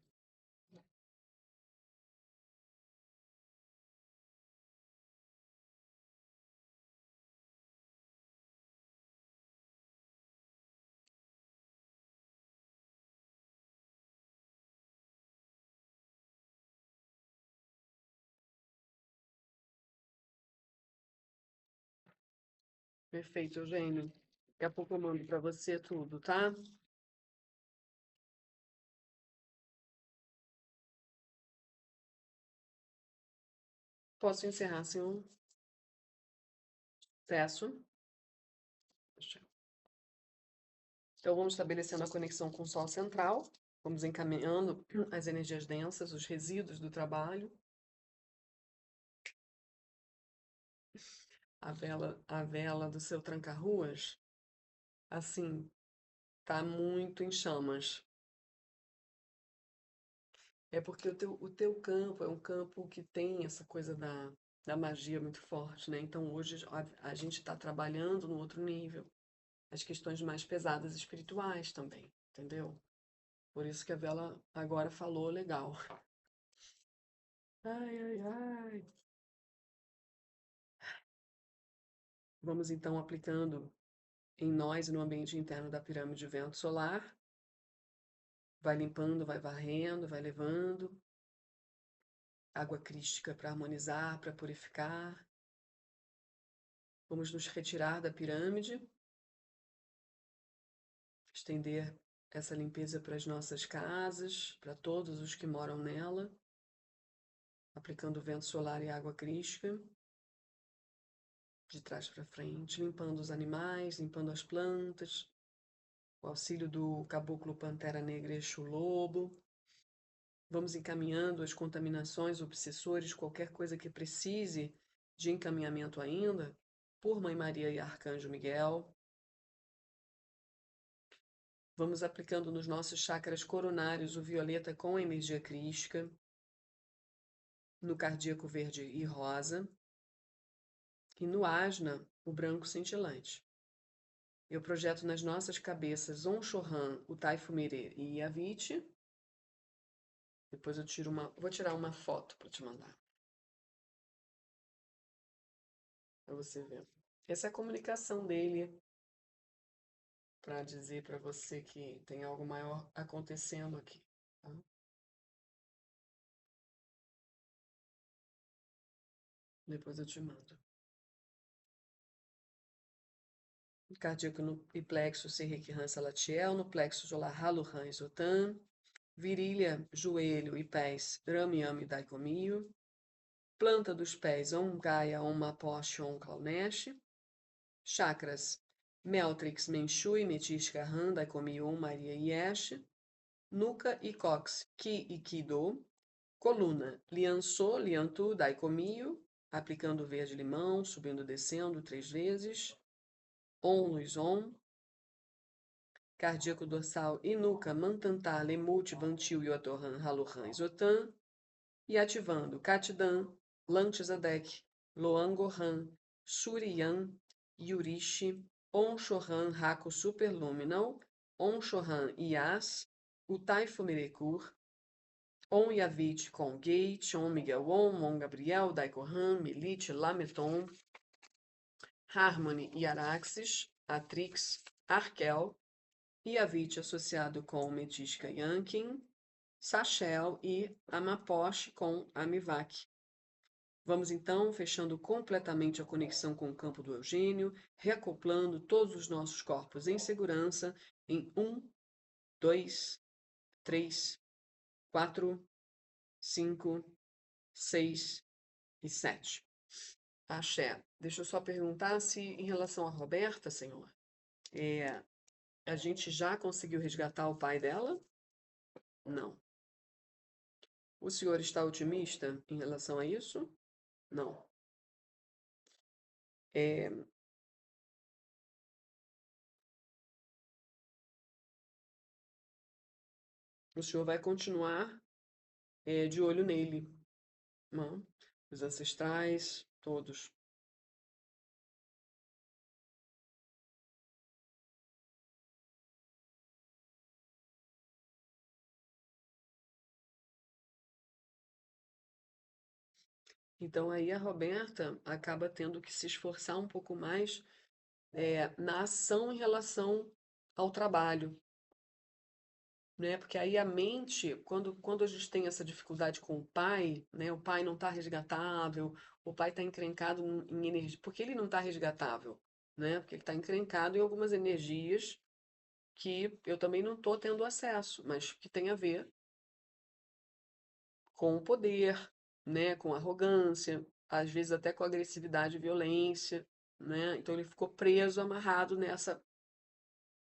Perfeito, Eugênio. Daqui a pouco eu mando para você tudo, tá? Posso encerrar, senhor? Peço. Então, vamos estabelecendo a conexão com o Sol central. Vamos encaminhando as energias densas, os resíduos do trabalho. A vela do seu tranca-ruas, assim, tá muito em chamas. É porque o teu campo é um campo que tem essa coisa da magia muito forte, né? Então hoje a gente está trabalhando no outro nível, as questões mais pesadas espirituais também, entendeu? Por isso que a vela agora falou legal. Ai, ai, ai. Vamos então aplicando em nós e no ambiente interno da pirâmide de vento solar. Vai limpando, vai varrendo, vai levando. Água crística para harmonizar, para purificar. Vamos nos retirar da pirâmide, estender essa limpeza para as nossas casas, para todos os que moram nela, aplicando vento solar e água crística, de trás para frente, limpando os animais, limpando as plantas, o auxílio do caboclo Pantera Negra Exu Lobo. Vamos encaminhando as contaminações, obsessores, qualquer coisa que precise de encaminhamento ainda, por Mãe Maria e Arcanjo Miguel. Vamos aplicando nos nossos chakras coronários o violeta com energia crística, no cardíaco verde e rosa, e no asna o branco cintilante. Eu projeto nas nossas cabeças Onchohan, o Taifumere e Yavite. Depois vou tirar uma foto para te mandar, para você ver. Essa é a comunicação dele para dizer para você que tem algo maior acontecendo aqui, tá? Depois eu te mando. Cardíaco no e plexo Serrique Salatiel, no plexo solar Haluhan Isotan, virilha, joelho e pés Ramiami Daikomiyo, planta dos pés Om Gaia Om Maposh Om Klaunesh, chakras Meltrix Menshui Metisca Han Daikomiyo Om Maria Yesh, nuca e cox Ki e Kido, coluna Lianso Liantu Daikomiyo, aplicando verde-limão, subindo e descendo 3 vezes, Om Luz Om, cardíaco dorsal e nuca Mantantá Lemut Bantil Yotorran Haluhan Isotan, e ativando Katidan, Lantizadek, Loangohan, Suryan, Yurishi, Onshohan Haku Superluminal, Onshohan Yas, Utai Fumerekur, On Yavit com Gate, On Miguel On, On Gabriel, Daikohan, Melit, Lameton, Harmony e Araxes, Atrix, Arkel, Yavit associado com Metisca Yankin, Sachel e Amaposh com Amivac. Vamos então fechando completamente a conexão com o campo do Eugênio, reacoplando todos os nossos corpos em segurança em 1, 2, 3, 4, 5, 6 e 7. Axé. Deixa eu só perguntar se, em relação a Roberta, senhor, a gente já conseguiu resgatar o pai dela? Não. O senhor está otimista em relação a isso? Não. É, o senhor vai continuar de olho nele, não? Os ancestrais, todos. Então aí a Roberta acaba tendo que se esforçar um pouco mais na ação em relação ao trabalho, né? Porque aí a mente, quando a gente tem essa dificuldade com o pai, né? O pai não está resgatável, o pai está encrencado em energia, porque ele não está resgatável, né? Porque ele está encrencado em algumas energias que eu também não estou tendo acesso, mas que tem a ver com o poder, né? Com arrogância, às vezes até com agressividade e violência, né? Então ele ficou preso, amarrado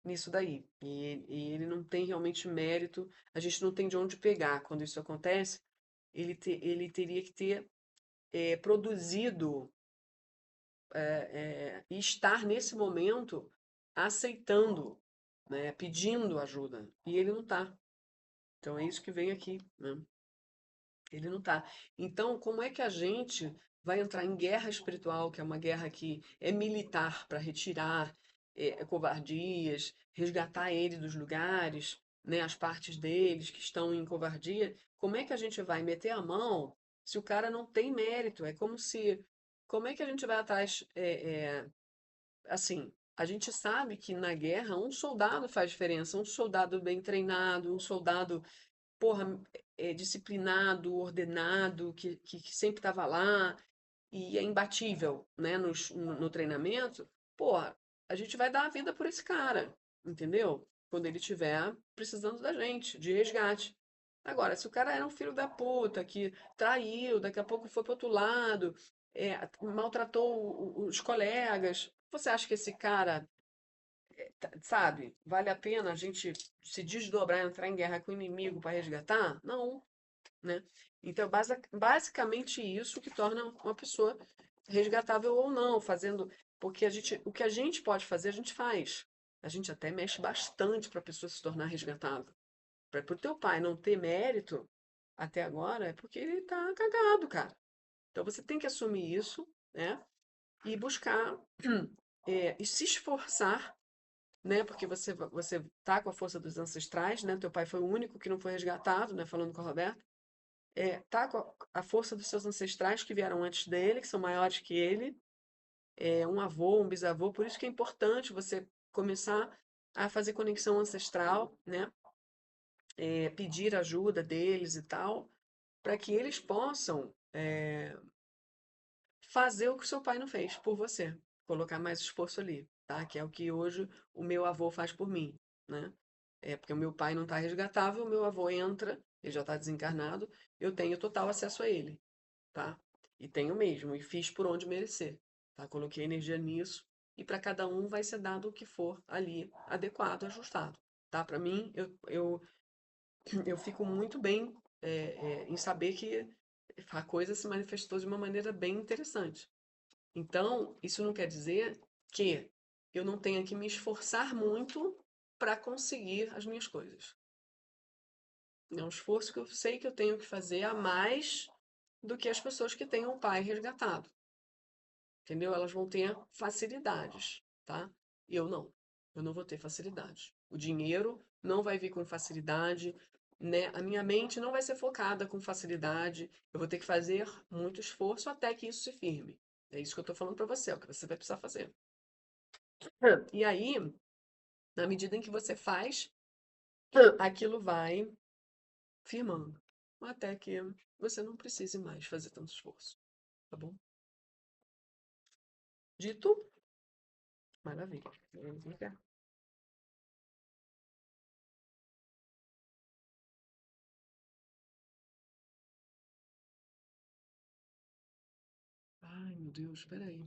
nisso daí. E ele não tem realmente mérito, a gente não tem de onde pegar. Quando isso acontece, ele teria que ter produzido e estar nesse momento aceitando, né, pedindo ajuda. E ele não está. Então é isso que vem aqui, né? Ele não está. Então, como é que a gente vai entrar em guerra espiritual, que é uma guerra que é militar para retirar covardias, resgatar ele dos lugares, né, as partes deles que estão em covardia? Como é que a gente vai meter a mão se o cara não tem mérito? É como se. Como é que a gente vai atrás? Assim, a gente sabe que na guerra um soldado faz diferença, um soldado bem treinado, um soldado porra, disciplinado, ordenado, que sempre estava lá e é imbatível, né, no treinamento, porra, a gente vai dar a vida por esse cara, entendeu? Quando ele estiver precisando da gente, de resgate. Agora, se o cara era um filho da puta, que traiu, daqui a pouco foi pro outro lado, maltratou os colegas, você acha que esse cara sabe, vale a pena a gente se desdobrar, entrar em guerra com o inimigo para resgatar? Não, né? Então, basicamente isso que torna uma pessoa resgatável ou não, fazendo, porque o que a gente pode fazer, a gente faz. A gente até mexe bastante para a pessoa se tornar resgatável. Para o teu pai não ter mérito até agora, é porque ele tá cagado, cara. Então você tem que assumir isso, né? E buscar e se esforçar, né? Porque você tá com a força dos ancestrais, né? Teu pai foi o único que não foi resgatado, né? Falando com a Roberta. Tá com a força dos seus ancestrais que vieram antes dele, que são maiores que ele, um avô, um bisavô. Por isso que é importante você começar a fazer conexão ancestral, né? Pedir ajuda deles e tal, para que eles possam fazer o que o seu pai não fez por você, colocar mais esforço ali, tá? Que é o que hoje o meu avô faz por mim, né? Porque o meu pai não está resgatável, o meu avô entra, ele já está desencarnado, eu tenho total acesso a ele, tá? E tenho mesmo, e fiz por onde merecer, tá? Coloquei energia nisso, e para cada um vai ser dado o que for ali adequado, ajustado, tá? Para mim, eu fico muito bem em saber que a coisa se manifestou de uma maneira bem interessante. Então, isso não quer dizer que eu não tenha que me esforçar muito para conseguir as minhas coisas. É um esforço que eu sei que eu tenho que fazer a mais do que as pessoas que têm um pai resgatado. Entendeu? Elas vão ter facilidades, tá? E eu não. Eu não vou ter facilidades. O dinheiro não vai vir com facilidade, né? A minha mente não vai ser focada com facilidade. Eu vou ter que fazer muito esforço até que isso se firme. É isso que eu tô falando para você, é o que você vai precisar fazer. E aí, na medida em que você faz, aquilo vai firmando, até que você não precise mais fazer tanto esforço, tá bom? Dito? Maravilha. Vamos ligar. Ai, meu Deus, espera aí.